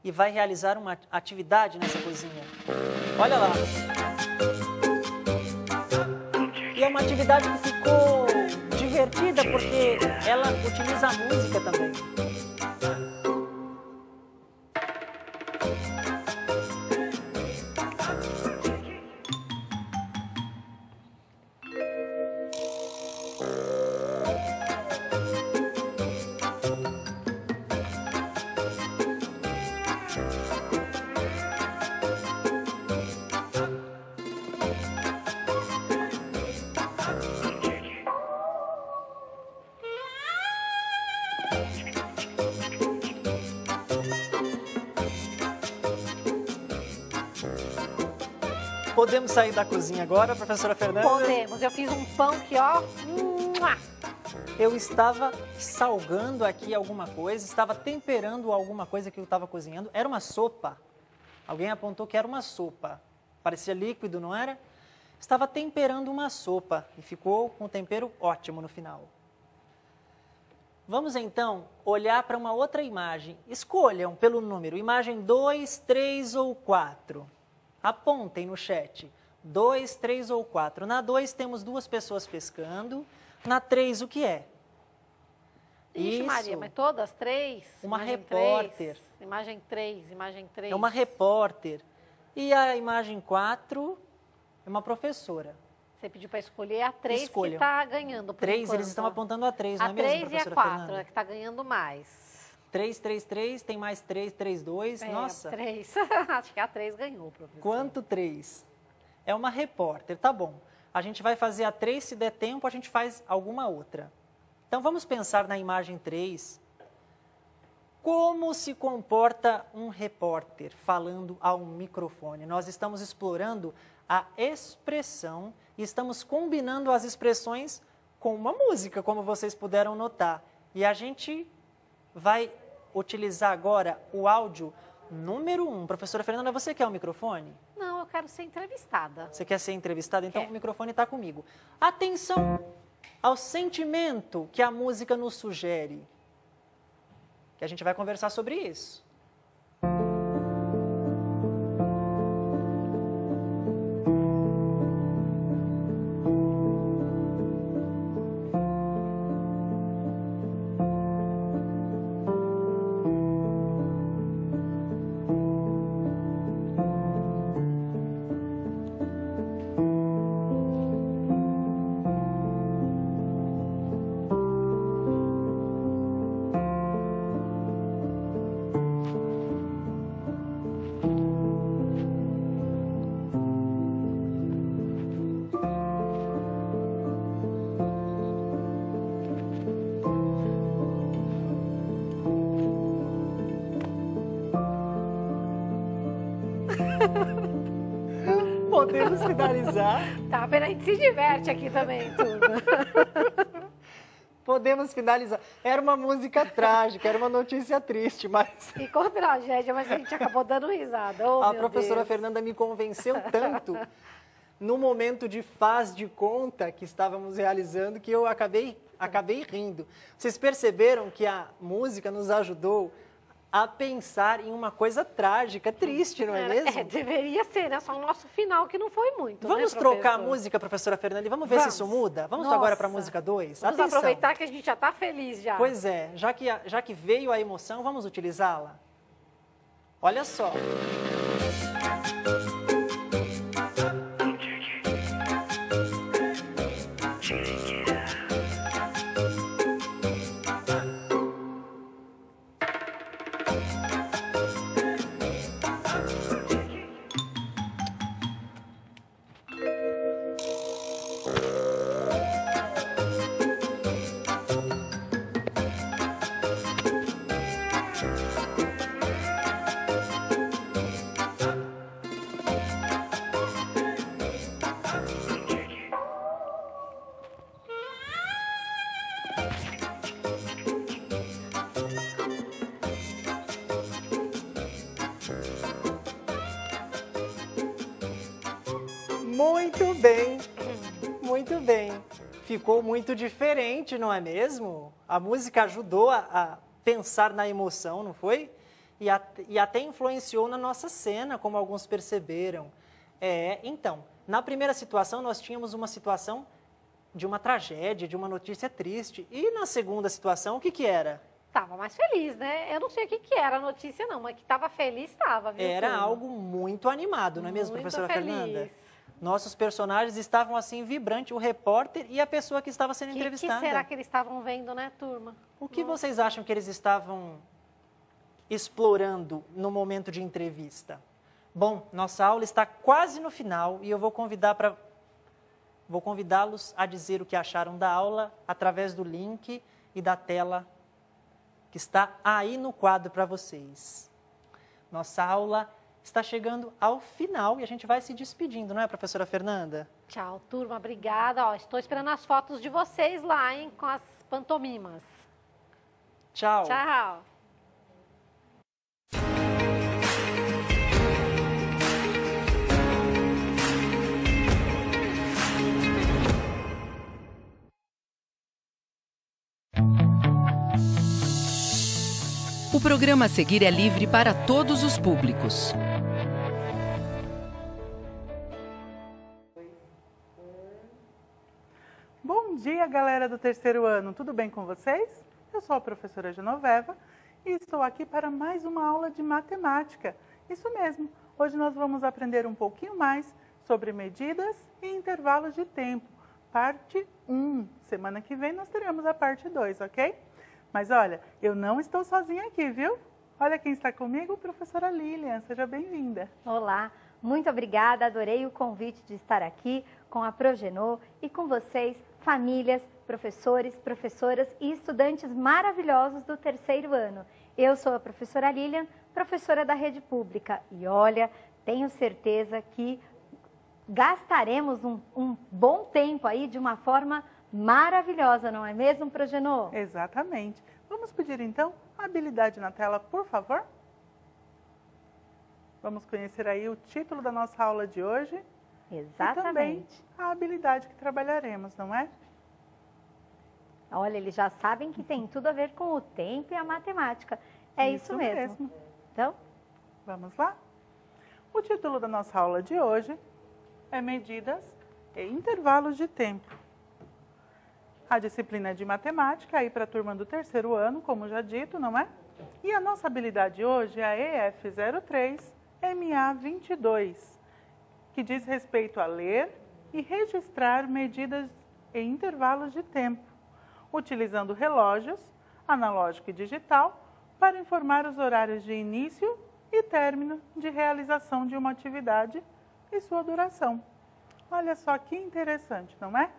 e vai realizar uma atividade nessa cozinha. Olha lá. E é uma atividade que ficou divertida porque ela utiliza a música também. Podemos sair da cozinha agora, professora Fernanda? Podemos. Eu fiz um pão que, ó... Eu estava salgando aqui alguma coisa, estava temperando alguma coisa que eu estava cozinhando. Era uma sopa. Alguém apontou que era uma sopa. Parecia líquido, não era? Estava temperando uma sopa e ficou com um tempero ótimo no final. Vamos então olhar para uma outra imagem. Escolham pelo número, imagem 2, 3 ou 4. Apontem no chat, 2, 3 ou 4. Na 2 temos 2 pessoas pescando. Na 3 o que é? Ixi, Isso. Maria, mas todas 3? Uma Imagem repórter. 3, imagem 3, imagem 3. É uma repórter. E a imagem 4 é uma professora. Você pediu para escolher a 3 que Escolham. está ganhando por 3, enquanto. eles estão apontando a 3, não é A mesmo, 3 e a professora 4 Fernanda? é que está ganhando mais. 3, 3, 3, tem mais 3, 3, 2. Nossa, 3. Acho que a 3 ganhou, professor. quanto 3? É uma repórter, tá bom. A gente vai fazer a 3, se der tempo, a gente faz alguma outra. Então, vamos pensar na imagem 3. Como se comporta um repórter falando a um microfone? Nós estamos explorando a expressão e estamos combinando as expressões com uma música, como vocês puderam notar. E a gente vai utilizar agora o áudio número 1. Professora Fernanda, você quer o microfone? Não, eu quero ser entrevistada. Você quer ser entrevistada? Então Quer. o microfone está comigo. Atenção ao sentimento que a música nos sugere. Que a gente vai conversar sobre isso. Podemos finalizar. Tá, pena, a gente se diverte aqui também, turma. Podemos finalizar. Era uma música trágica, era uma notícia triste, mas E com tragédia, mas a gente acabou dando risada. Oh, a meu professora Deus. Fernanda me convenceu tanto no momento de faz de conta que estávamos realizando que eu acabei rindo. Vocês perceberam que a música nos ajudou a pensar em uma coisa trágica, triste, não é mesmo? É, deveria ser, né? Só o nosso final que não foi muito, Vamos né, trocar a professor? música, professora Fernanda, e vamos ver se isso muda? Vamos Nossa. agora para a música 2? Vamos aproveitar que a gente já está feliz já. Pois é, já que veio a emoção, vamos utilizá-la? Olha só. Muito bem, muito bem. Ficou muito diferente, não é mesmo? A música ajudou a pensar na emoção, não foi? E até influenciou na nossa cena, como alguns perceberam. Então, na primeira situação, nós tínhamos uma situação de uma tragédia, de uma notícia triste. E na segunda situação, o que que era? Tava mais feliz, né? Eu não sei o que era a notícia, não, mas que tava feliz, tava, viu? Era turma? algo muito animado, não é mesmo, Muito professora feliz. Fernanda? Nossos personagens estavam assim vibrantes, o repórter e a pessoa que estava sendo entrevistada. O que será que eles estavam vendo, né, turma? O que vocês acham que eles estavam explorando no momento de entrevista? Bom, nossa aula está quase no final e eu vou convidá-los a dizer o que acharam da aula através do link e da tela que está aí no quadro para vocês. Nossa aula está chegando ao final e a gente vai se despedindo, não é, professora Fernanda? Tchau, turma, obrigada. Ó, estou esperando as fotos de vocês lá, hein, com as pantomimas. Tchau. Tchau. O programa a seguir é livre para todos os públicos. Bom dia, galera do terceiro ano. Tudo bem com vocês? Eu sou a professora Genoveva e estou aqui para mais uma aula de matemática. Isso mesmo. Hoje nós vamos aprender um pouquinho mais sobre medidas e intervalos de tempo. Parte 1. Semana que vem nós teremos a parte 2, ok? Mas olha, eu não estou sozinha aqui, viu? Olha quem está comigo, professora Lilian. Seja bem-vinda. Olá, muito obrigada. Adorei o convite de estar aqui com a Progenô e com vocês, famílias, professores, professoras e estudantes maravilhosos do terceiro ano. Eu sou a professora Lilian, professora da rede pública. E olha, tenho certeza que gastaremos um bom tempo aí de uma forma maravilhosa, não é mesmo, Progenô? Exatamente. Vamos pedir então a habilidade na tela, por favor? Vamos conhecer aí o título da nossa aula de hoje. Exatamente. E também a habilidade que trabalharemos, não é? Olha, eles já sabem que tem tudo a ver com o tempo e a matemática. É isso mesmo. Então, vamos lá? O título da nossa aula de hoje é Medidas e Intervalos de Tempo. A disciplina de matemática aí para a turma do terceiro ano, como já dito, não é? E a nossa habilidade hoje é a EF03-MA22, que diz respeito a ler e registrar medidas e intervalos de tempo, utilizando relógios, analógico e digital, para informar os horários de início e término de realização de uma atividade e sua duração. Olha só que interessante, não é?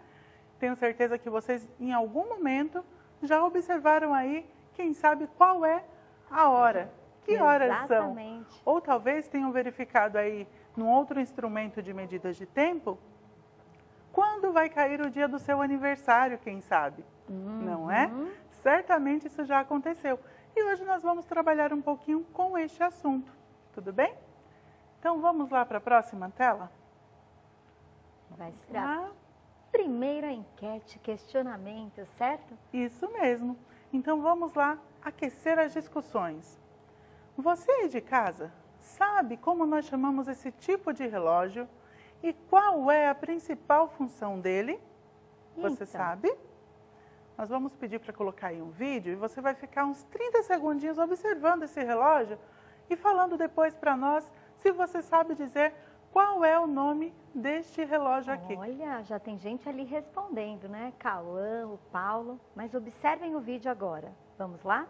Tenho certeza que vocês, em algum momento, já observaram aí, quem sabe, qual é a hora. Que horas são? exatamente. Ou talvez tenham verificado aí, num outro instrumento de medidas de tempo, quando vai cair o dia do seu aniversário, quem sabe? Não é? Certamente isso já aconteceu. E hoje nós vamos trabalhar um pouquinho com este assunto. Tudo bem? Então vamos lá para a próxima tela? Vai ser a primeira enquete, questionamento, certo? Isso mesmo. Então vamos lá aquecer as discussões. Você aí de casa sabe como nós chamamos esse tipo de relógio e qual é a principal função dele? Você Então. sabe? Nós vamos pedir para colocar aí um vídeo e você vai ficar uns 30 segundinhos observando esse relógio e falando depois para nós se você sabe dizer qual é o nome deste relógio aqui. Olha, já tem gente ali respondendo, né? Cauã, o Paulo. Mas observem o vídeo agora. Vamos lá?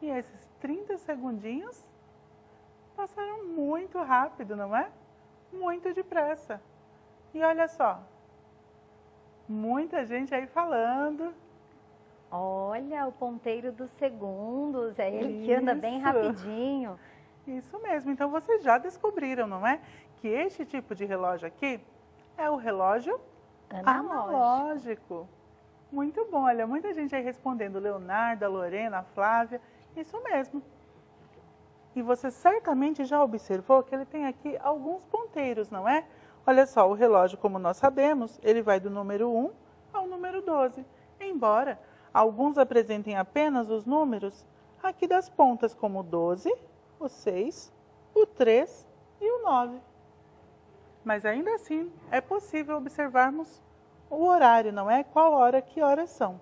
E esses 30 segundinhos passaram muito rápido, não é? Muito depressa. E olha só, muita gente aí falando. Olha, o ponteiro dos segundos. É ele que anda bem Isso. rapidinho. Isso mesmo. Então, vocês já descobriram, não é? Que este tipo de relógio aqui é o relógio analógico. Muito bom. Olha, muita gente aí respondendo. Leonardo, a Lorena, a Flávia. Isso mesmo. E você certamente já observou que ele tem aqui alguns ponteiros, não é? Olha só, o relógio, como nós sabemos, ele vai do número 1 ao número 12. Embora alguns apresentem apenas os números aqui das pontas, como o 12, o 6, o 3 e o 9. Mas ainda assim, é possível observarmos o horário, não é? Qual hora, que horas são.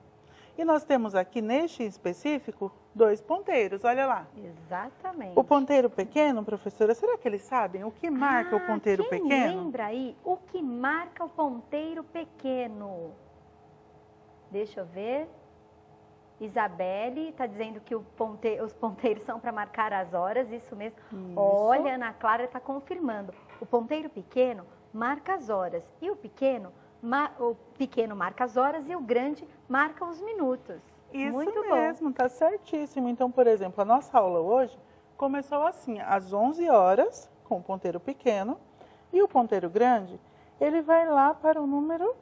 E nós temos aqui, neste específico, 2 ponteiros, olha lá. Exatamente. O ponteiro pequeno, professora, será que eles sabem o que marca o ponteiro quem pequeno? lembra aí o que marca o ponteiro pequeno? Deixa eu ver. Isabelle está dizendo que os ponteiros são para marcar as horas, isso mesmo. Isso. Olha, Ana Clara está confirmando. O ponteiro pequeno marca as horas e o pequeno marca as horas e o grande marca os minutos. Isso Muito mesmo, está certíssimo. Então, por exemplo, a nossa aula hoje começou assim, às 11 horas, com o ponteiro pequeno, e o ponteiro grande, ele vai lá para o número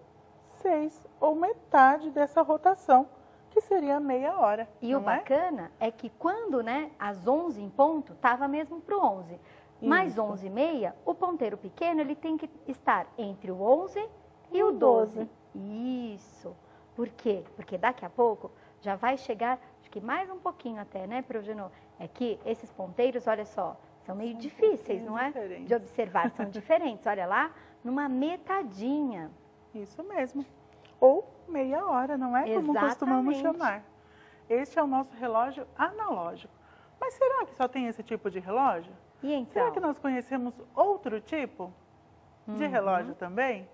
6, ou metade dessa rotação, que seria meia hora. E o bacana é que quando, né, às 11 em ponto, estava mesmo para o 11. Mas 11h30, o ponteiro pequeno, ele tem que estar entre o 11 e o 12. Isso. Por quê? Porque daqui a pouco já vai chegar, acho que mais um pouquinho até, né, Progenô? É que esses ponteiros, olha só, são meio difíceis, não é? Diferentes. De observar, são diferentes. Olha lá, numa metadinha. Isso mesmo. Ou meia hora, não é? Como costumamos chamar. Este é o nosso relógio analógico. Mas será que só tem esse tipo de relógio? E então? Será que nós conhecemos outro tipo de relógio também?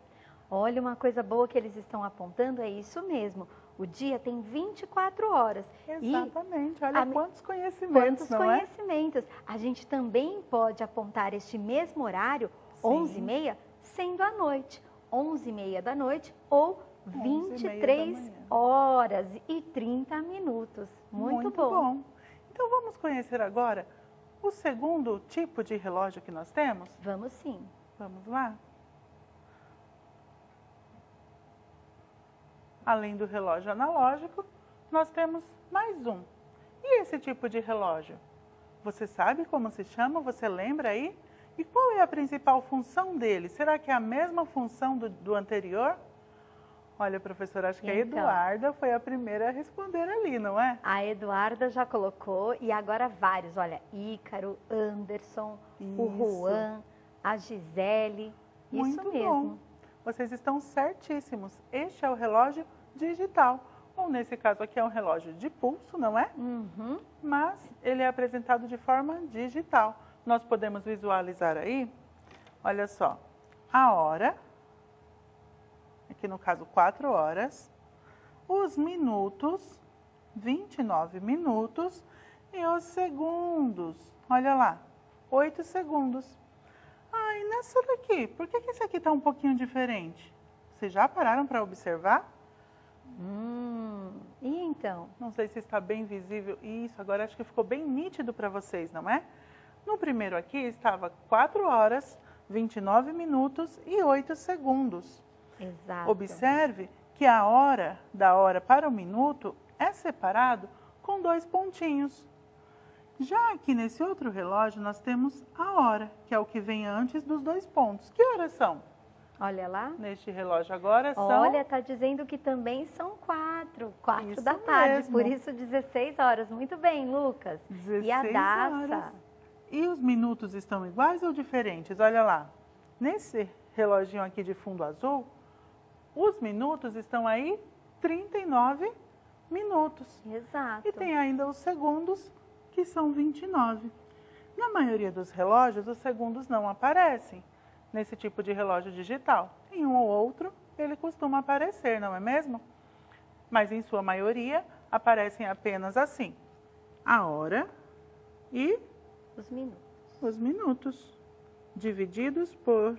Olha, uma coisa boa que eles estão apontando é isso mesmo. O dia tem 24 horas. Exatamente. Olha quantos conhecimentos, não é? Quantos conhecimentos. A gente também pode apontar este mesmo horário, 11h30, sendo à noite. 11h30 da noite ou 23 horas e 30 minutos. Muito bom. Então, vamos conhecer agora o segundo tipo de relógio que nós temos? Vamos sim. Vamos lá? Além do relógio analógico, nós temos mais um. E esse tipo de relógio? Você sabe como se chama? Você lembra aí? E qual é a principal função dele? Será que é a mesma função do anterior? Olha, professora, acho que a Eduarda foi a primeira a responder ali, não é? A Eduarda já colocou e agora vários. Olha, Ícaro, Anderson, o Juan, a Gisele. Isso Muito mesmo. Bom. Vocês estão certíssimos. Este é o relógio digital. Ou nesse caso aqui é um relógio de pulso, não é? Mas ele é apresentado de forma digital. Nós podemos visualizar aí, olha só, a hora, aqui no caso 4 horas, os minutos, 29 minutos, e os segundos, olha lá, 8 segundos. Ah, e nessa daqui, por que esse aqui está um pouquinho diferente? Vocês já pararam para observar? E então? Não sei se está bem visível. Isso, agora acho que ficou bem nítido para vocês, não é? No primeiro aqui estava 4 horas, 29 minutos e 8 segundos. Exato. Observe que a hora, da hora para o minuto, é separado com 2 pontinhos. Já aqui nesse outro relógio, nós temos a hora, que é o que vem antes dos 2 pontos. Que horas são? Olha lá. Neste relógio agora são... Olha, está dizendo que também são 4 Isso da tarde, mesmo. por isso 16 horas. Muito bem, Lucas. 16 e a Daça? horas. E os minutos estão iguais ou diferentes? Olha lá, nesse reloginho aqui de fundo azul, os minutos estão aí 39 minutos. Exato. E tem ainda os segundos, que são 29. Na maioria dos relógios, os segundos não aparecem nesse tipo de relógio digital. Em um ou outro, ele costuma aparecer, não é mesmo? Mas em sua maioria, aparecem apenas assim, a hora e os minutos, divididos por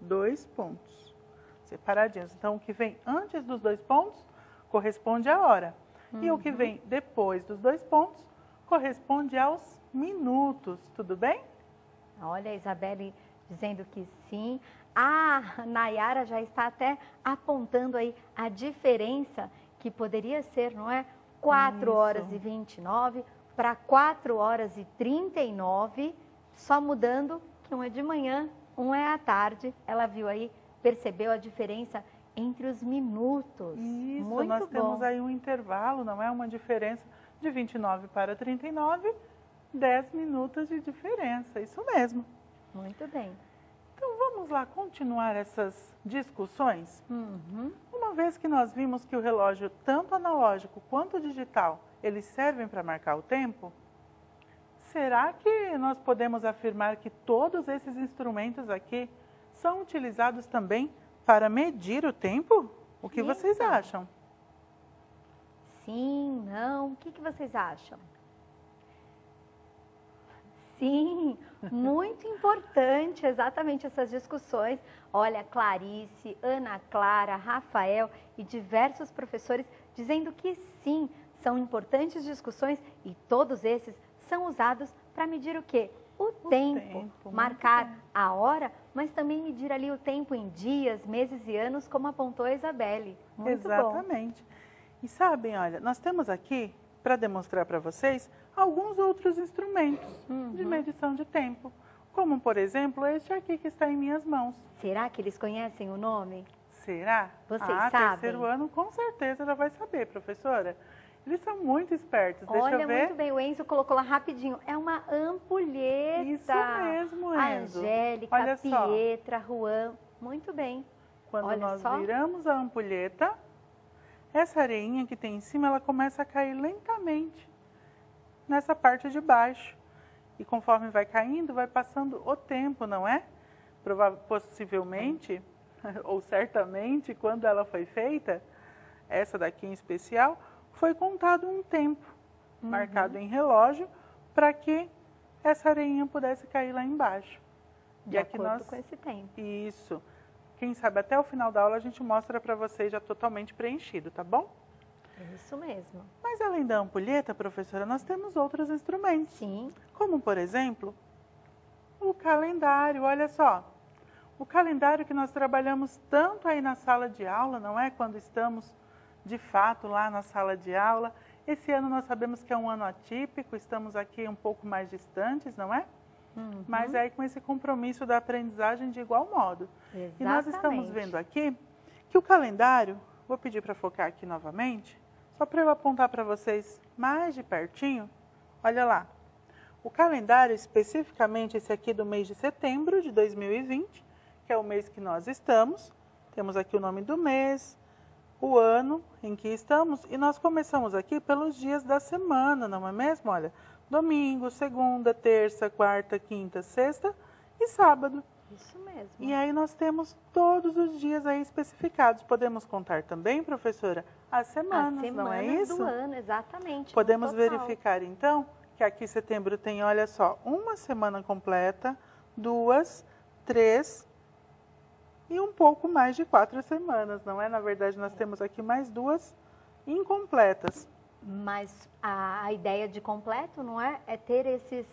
2 pontos, separadinhos. Então, o que vem antes dos 2 pontos corresponde à hora. E o que vem depois dos 2 pontos corresponde aos minutos, tudo bem? Olha, a Isabelle dizendo que sim. A Nayara já está até apontando aí a diferença que poderia ser, não é? 4 horas e 29 para 4 horas e 39, só mudando que um é de manhã, um é à tarde. Ela viu aí, percebeu a diferença entre os minutos. Isso, muito nós bom. temos aí um intervalo, não é? Uma diferença de 29 para 39, 10 minutos de diferença, isso mesmo. Muito bem. Então vamos lá continuar essas discussões? Uma vez que nós vimos que o relógio, tanto analógico quanto digital, eles servem para marcar o tempo, será que nós podemos afirmar que todos esses instrumentos aqui são utilizados também para medir o tempo? O que vocês acham? Sim, não. O que vocês acham? Sim, muito importante exatamente essas discussões. Olha, Clarice, Ana Clara, Rafael e diversos professores dizendo que sim, são importantes discussões e todos esses são usados para medir o quê? O tempo, marcar a hora, mas também medir ali o tempo em dias, meses e anos, como apontou a Isabelle. Muito Exatamente. bom. E sabem, olha, nós temos aqui, para demonstrar para vocês, alguns outros instrumentos de medição de tempo, como, por exemplo, este aqui que está em minhas mãos. Será que eles conhecem o nome? Será? Vocês sabem? Terceiro ano, com certeza ela vai saber, professora. Eles são muito espertos. Deixa Olha, eu ver. muito bem, o Enzo colocou lá rapidinho. É uma ampulheta. Isso mesmo, A Enzo. Angélica, Olha a só. Pietra, Juan. Muito bem. Quando Olha nós só. viramos a ampulheta, essa areinha que tem em cima, ela começa a cair lentamente nessa parte de baixo. E conforme vai caindo, vai passando o tempo, não é? Possivelmente, ou certamente, quando ela foi feita, essa daqui em especial, foi contado um tempo, marcado em relógio, para que essa areinha pudesse cair lá embaixo. De acordo com esse tempo. Isso. Quem sabe até o final da aula a gente mostra para vocês já totalmente preenchido, tá bom? Isso mesmo. Mas além da ampulheta, professora, nós temos outros instrumentos. Sim. Como, por exemplo, o calendário. Olha só, o calendário que nós trabalhamos tanto aí na sala de aula, não é? Quando estamos, de fato, lá na sala de aula. Esse ano nós sabemos que é um ano atípico, estamos aqui um pouco mais distantes, não é? Mas é aí com esse compromisso da aprendizagem de igual modo. Exatamente. E nós estamos vendo aqui que o calendário, vou pedir para focar aqui novamente, só para eu apontar para vocês mais de pertinho, olha lá. O calendário, especificamente esse aqui do mês de setembro de 2020, que é o mês que nós estamos, temos aqui o nome do mês, o ano em que estamos, e nós começamos aqui pelos dias da semana, não é mesmo? Olha, domingo, segunda, terça, quarta, quinta, sexta e sábado. Isso mesmo. E aí nós temos todos os dias aí especificados. Podemos contar também, professora, as semanas, não é isso? Do ano, exatamente. Podemos no total. verificar então que aqui setembro tem, olha só, uma semana completa, 2, 3 e um pouco mais de 4 semanas, não é? Na verdade, nós temos aqui mais 2 incompletas. Mas a ideia de completo, não é? É ter esses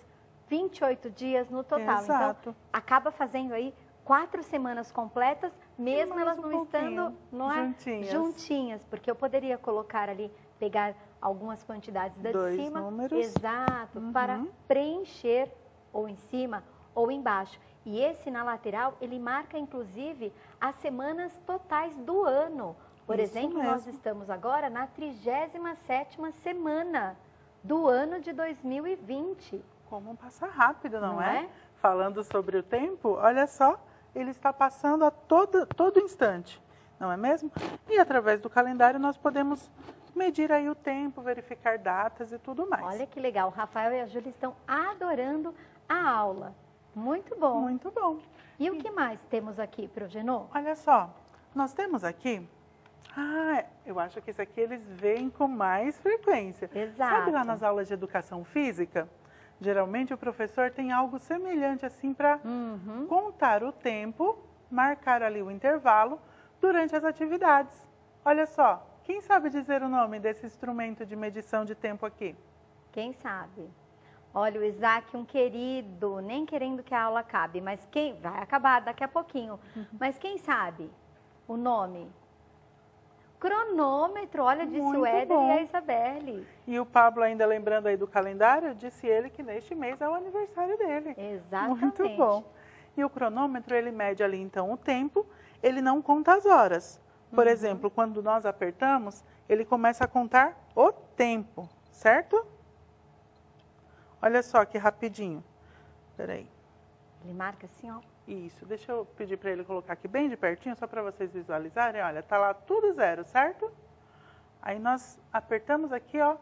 28 dias no total. Exato. Então, acaba fazendo aí 4 semanas completas, mesmo mais elas um não estando, pouquinho não é? juntinhas. Juntinhas, porque eu poderia colocar ali, pegar algumas quantidades da de 2 cima. números. Exato, para preencher ou em cima ou embaixo. E esse na lateral, ele marca inclusive as semanas totais do ano. Por Isso exemplo, mesmo. nós estamos agora na 37ª semana do ano de 2020. Como passa rápido, não Não é? é? Falando sobre o tempo, olha só, ele está passando a todo instante, não é mesmo? E através do calendário nós podemos medir aí o tempo, verificar datas e tudo mais. Olha que legal, o Rafael e a Júlia estão adorando a aula. Muito bom. Muito bom. E o que mais temos aqui, Progenô? Olha só, nós temos aqui... eu acho que isso aqui eles veem com mais frequência. Exato. Sabe lá nas aulas de educação física? Geralmente o professor tem algo semelhante assim para contar o tempo, marcar ali o intervalo durante as atividades. Olha só, quem sabe dizer o nome desse instrumento de medição de tempo aqui? Quem sabe? Olha, o Isaac, um querido, nem querendo que a aula acabe, mas quem vai acabar daqui a pouquinho. Mas quem sabe o nome? Cronômetro, olha, disse Muito o Éder bom. e a Isabelle. E o Pablo, ainda lembrando aí do calendário, disse ele que neste mês é o aniversário dele. Exatamente. Muito bom. E o cronômetro, ele mede ali, então, o tempo, ele não conta as horas. Por exemplo, quando nós apertamos, ele começa a contar o tempo, certo? Olha só que rapidinho. Peraí. Ele marca assim, ó. Isso, deixa eu pedir para ele colocar aqui bem de pertinho, só para vocês visualizarem. Olha, tá lá tudo zero, certo? Aí nós apertamos aqui, ó,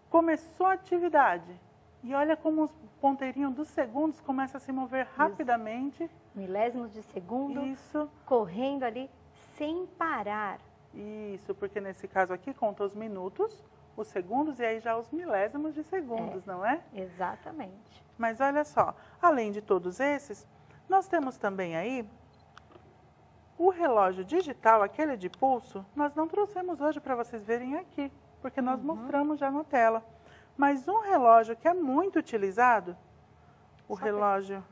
começou a atividade. E olha como o ponteirinho dos segundos começa a se mover rapidamente. Milésimos de segundo, Isso, correndo ali sem parar. isso, porque nesse caso aqui conta os minutos, os segundos e aí já os milésimos de segundos, não é? Exatamente. Mas olha só, além de todos esses, nós temos também aí o relógio digital, aquele de pulso, nós não trouxemos hoje para vocês verem aqui, porque nós mostramos já na tela. Mas um relógio que é muito utilizado, o relógio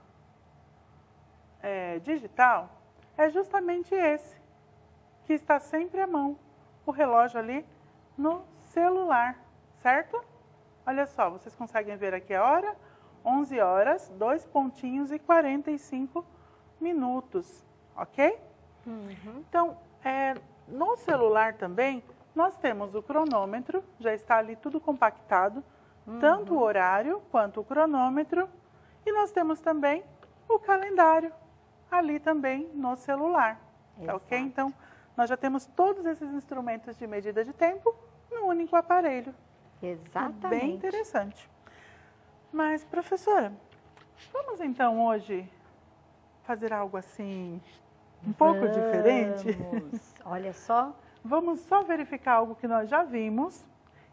digital, é justamente esse, que está sempre à mão, o relógio ali no celular, certo? Olha só, vocês conseguem ver aqui a hora? 11 horas, 2 pontinhos e 45 minutos, ok? Então, no celular também, nós temos o cronômetro, já está ali tudo compactado, tanto o horário quanto o cronômetro, e nós temos também o calendário, ali também no celular, tá ok? Então, nós já temos todos esses instrumentos de medida de tempo num único aparelho. Exatamente. Bem interessante. Mas, professora, vamos então hoje fazer algo assim, um pouco diferente? Vamos. Olha só. Vamos só verificar algo que nós já vimos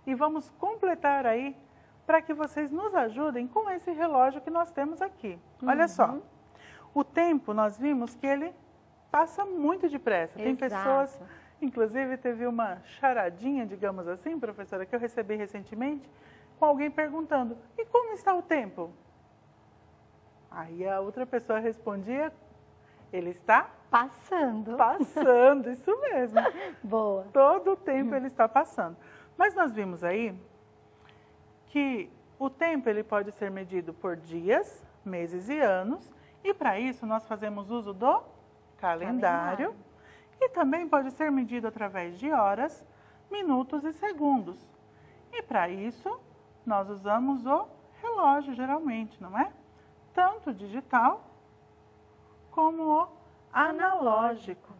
e vamos completar aí para que vocês nos ajudem com esse relógio que nós temos aqui. Olha só, o tempo nós vimos que ele passa muito depressa. Tem pessoas, inclusive teve uma charadinha, digamos assim, professora, que eu recebi recentemente, com alguém perguntando, e como está o tempo? Aí a outra pessoa respondia, ele está Passando. passando, isso mesmo. Boa. Todo o tempo ele está passando. Mas nós vimos aí que o tempo ele pode ser medido por dias, meses e anos, e para isso nós fazemos uso do calendário. E também pode ser medido através de horas, minutos e segundos. E para isso nós usamos o relógio geralmente, não é? Tanto o digital como o analógico.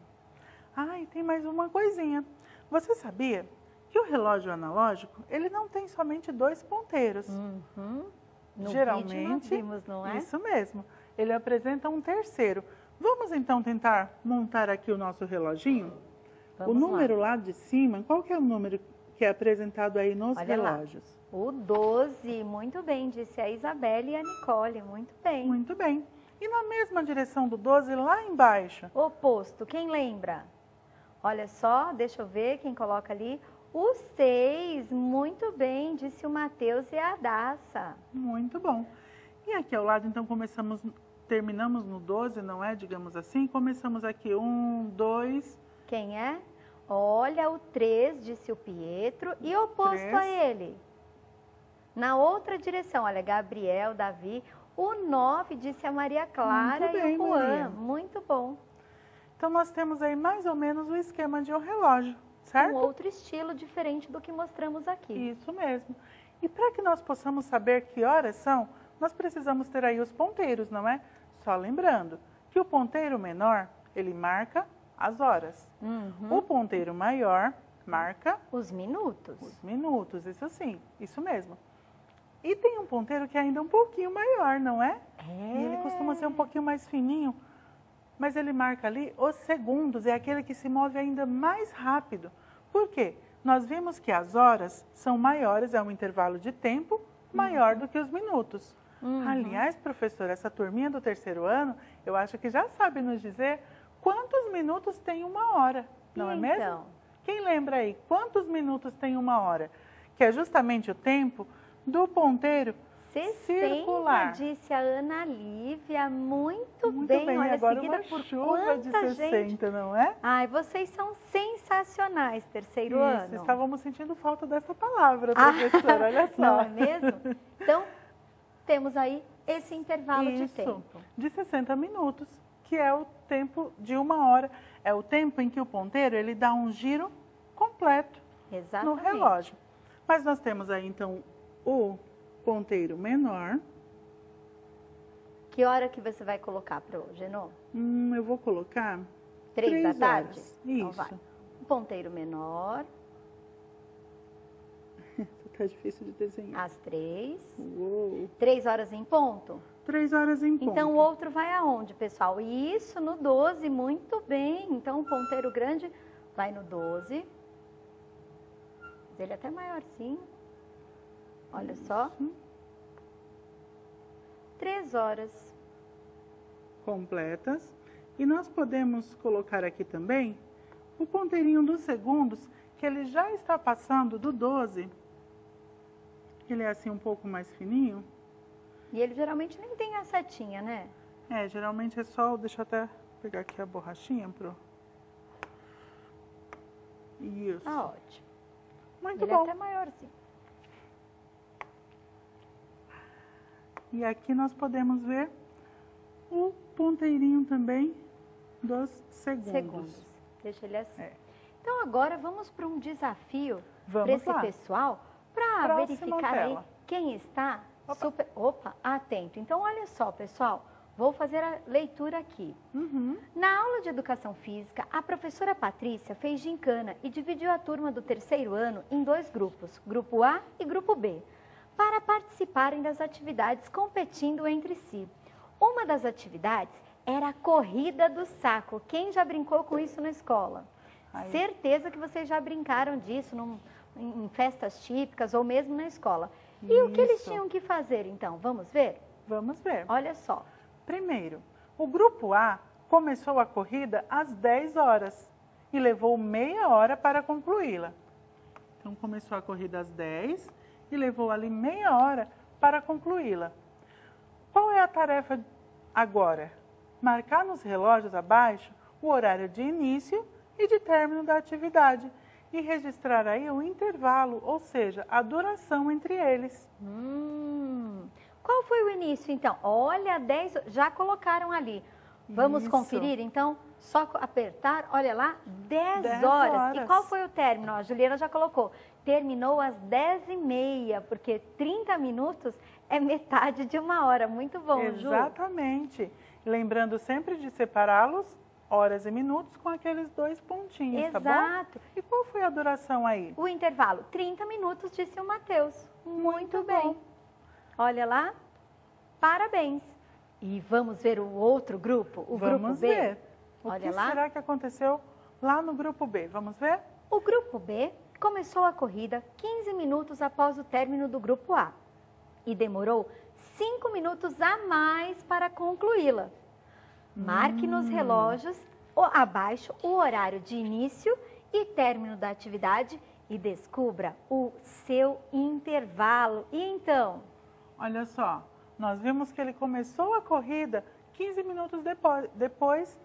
Ah, e tem mais uma coisinha. Você sabia que o relógio analógico, ele não tem somente 2 ponteiros? No Geralmente, vídeo nós vimos, não é? Isso mesmo. Ele apresenta um terceiro. Vamos então tentar montar aqui o nosso reloginho? Vamos o número lá de cima, qual que é o número que é apresentado aí nos Olha lá. relógios? O 12, muito bem, disse a Isabelle e a Nicole, muito bem. Muito bem. E na mesma direção do 12, lá embaixo? Oposto, quem lembra? Olha só, deixa eu ver quem coloca ali. O 6, muito bem, disse o Matheus e a Daça. Muito bom. E aqui ao lado, então, terminamos no 12, não é? Digamos assim. Começamos aqui 1, 2... Quem é? Olha, o 3, disse o Pietro, e oposto 3. a ele. Na outra direção, olha, Gabriel, Davi. O 9, disse a Maria Clara Muito bem, e o Juan. Maria. Muito bom. Então, nós temos aí mais ou menos o esquema de um relógio, certo? Um outro estilo diferente do que mostramos aqui. Isso mesmo. E para que nós possamos saber que horas são, nós precisamos ter aí os ponteiros, não é? Só lembrando que o ponteiro menor, ele marca as horas. O ponteiro maior marca Os minutos. os minutos, isso sim, isso mesmo. E tem um ponteiro que é ainda um pouquinho maior, não é? E ele costuma ser um pouquinho mais fininho, mas ele marca ali os segundos, é aquele que se move ainda mais rápido. Por quê? Nós vimos que as horas são maiores, é um intervalo de tempo maior do que os minutos. Aliás, professora, essa turminha do 3º ano, eu acho que já sabe nos dizer quantos minutos tem uma hora, não é mesmo? Então. Quem lembra aí, quantos minutos tem uma hora? Que é justamente o tempo do ponteiro circular. disse a Ana Lívia. Muito Muito bem. bem, Olha, agora seguida uma por chuva de quanta 60, gente. não é? Ai, vocês são sensacionais, terceiro ano. Estávamos sentindo falta dessa palavra, Ah, professora, olha só. Não é mesmo? Então, temos aí esse intervalo de Isso, tempo. de 60 minutos, que é o tempo de 1 hora. É o tempo em que o ponteiro ele dá um giro completo no Exatamente. relógio. Mas nós temos aí, então, o ponteiro menor. Que hora que você vai colocar para hoje, Genô? Eu vou colocar 3 da 3 tarde? horas. Então Isso. vai. O ponteiro menor, Tá difícil de desenhar. às 3. Uou. 3 horas em ponto? 3 horas em ponto. Então, o outro vai aonde, pessoal? Isso, no 12, muito bem. Então, o ponteiro grande vai no 12. Ele é até maiorzinho. Olha só. 3 horas. Completas. E nós podemos colocar aqui também o ponteirinho dos segundos, que ele já está passando do 12. Ele é assim um pouco mais fininho. E ele geralmente nem tem a setinha, né? É, geralmente é só... Deixa eu até pegar aqui a borrachinha pro... Isso. Tá ótimo. Muito Ele bom. é até maiorzinho. E aqui nós podemos ver o ponteirinho também dos segundos. Deixa ele assim. É. Então, agora vamos para um desafio para Vamos esse lá. pessoal, para Próxima verificar aí tela. quem está Opa. atento. Então, olha só, pessoal, vou fazer a leitura aqui. Uhum. Na aula de Educação Física, a professora Patrícia fez gincana e dividiu a turma do terceiro ano em 2 grupos, grupo A e grupo B, para participarem das atividades competindo entre si. Uma das atividades era a corrida do saco. Quem já brincou com isso na escola? Aí. Certeza que vocês já brincaram disso em festas típicas ou mesmo na escola. E o que eles Isso. tinham que fazer, então? Vamos ver? Vamos ver. Olha só. Primeiro, o grupo A começou a corrida às 10 horas e levou meia hora para concluí-la. Então, começou a corrida às 10 e levou ali meia hora para concluí-la. Qual é a tarefa agora? Marcar nos relógios abaixo o horário de início e de término da atividade e registrar aí o intervalo, ou seja, a duração entre eles. Qual foi o início, então? Olha, 10, já colocaram ali. Vamos Isso. conferir, então? Só apertar, olha lá, 10 10 horas. horas. E qual foi o término? A Juliana já colocou. Terminou às 10h30, porque 30 minutos é metade de 1 hora. Muito bom, Ju. Exatamente. Lembrando sempre de separá-los horas e minutos com aqueles 2 pontinhos, tá bom? Exato. E qual foi a duração aí? O intervalo, 30 minutos, disse o Matheus. Muito bem. bom. Olha lá, parabéns. E vamos ver o outro grupo, o grupo Vamos B? ver. O Olha que lá. será que aconteceu lá no grupo B? Vamos ver? O grupo B começou a corrida 15 minutos após o término do grupo A e demorou 5 minutos a mais para concluí-la. Marque nos relógios abaixo o horário de início e término da atividade e descubra o seu intervalo. E então? Olha só, nós vimos que ele começou a corrida 15 minutos depois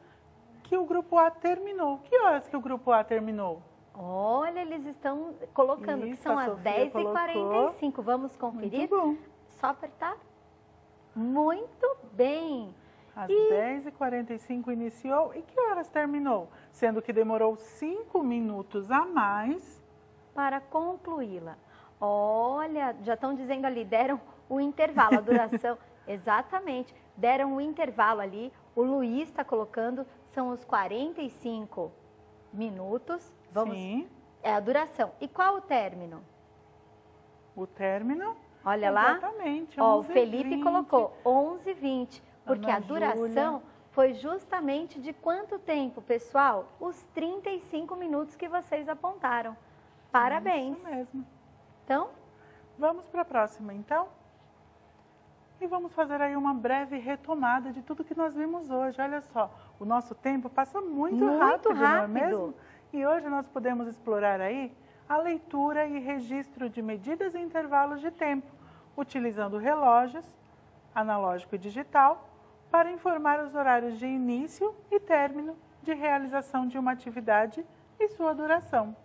que o grupo A terminou. Que horas que o grupo A terminou? Olha, eles estão colocando que Isso, são a as Sofia 10h45. Vamos conferir? Muito bom. Só apertar? Muito bem. Às 10h45 iniciou e que horas terminou? Sendo que demorou 5 minutos a mais. Para concluí-la. Olha, já estão dizendo ali, deram o intervalo, a duração. Exatamente, deram o intervalo ali. O Luiz está colocando, são os 45 minutos. Vamos, Sim. é a duração. E qual o término? O término? Olha lá. Exatamente. Ó, o 11h20. Felipe colocou 11h20, porque Ana a duração Júlia. foi justamente de quanto tempo, pessoal? Os 35 minutos que vocês apontaram. Parabéns. Isso mesmo. Então, Vamos para a próxima, então? E vamos fazer aí uma breve retomada de tudo que nós vimos hoje. Olha só, o nosso tempo passa muito rápido, não é mesmo? E hoje nós podemos explorar aí a leitura e registro de medidas e intervalos de tempo, utilizando relógios, analógico e digital, para informar os horários de início e término de realização de uma atividade e sua duração.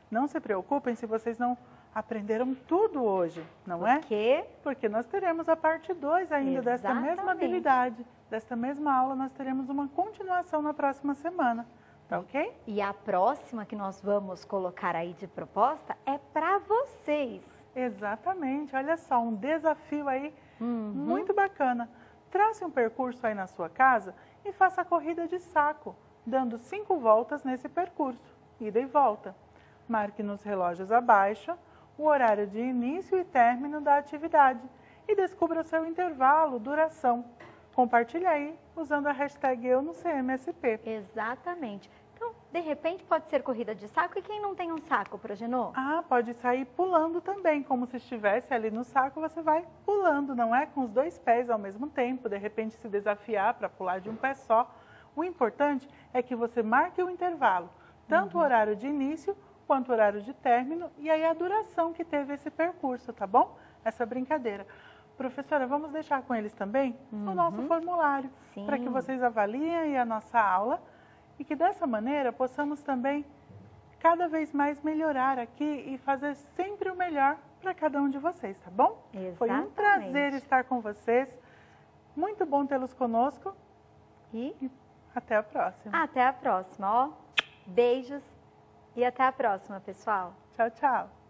Não se preocupem se vocês não aprenderam tudo hoje, não é? Por quê? Porque nós teremos a parte 2 ainda desta mesma habilidade, desta mesma aula, nós teremos uma continuação na próxima semana, tá ok? E a próxima que nós vamos colocar aí de proposta é para vocês. Exatamente, olha só, um desafio aí muito bacana. Trace um percurso aí na sua casa e faça a corrida de saco, dando 5 voltas nesse percurso, ida e volta. Marque nos relógios abaixo o horário de início e término da atividade e descubra seu intervalo, duração. Compartilhe aí usando a hashtag EuNoCMSP. Exatamente. Então, de repente, pode ser corrida de saco. E quem não tem um saco, Progenô? Ah, pode sair pulando também, como se estivesse ali no saco, você vai pulando, não é? Com os 2 pés ao mesmo tempo, de repente se desafiar para pular de um pé só. O importante é que você marque o intervalo, tanto o horário de início quanto o horário de término e aí a duração que teve esse percurso, tá bom? Essa brincadeira. Professora, vamos deixar com eles também o nosso formulário, para que vocês avaliem aí a nossa aula e que dessa maneira possamos também cada vez mais melhorar aqui e fazer sempre o melhor para cada um de vocês, tá bom? Exatamente. Foi um prazer estar com vocês, muito bom tê-los conosco e até a próxima. Até a próxima, ó. Beijos e até a próxima, pessoal. Tchau, tchau.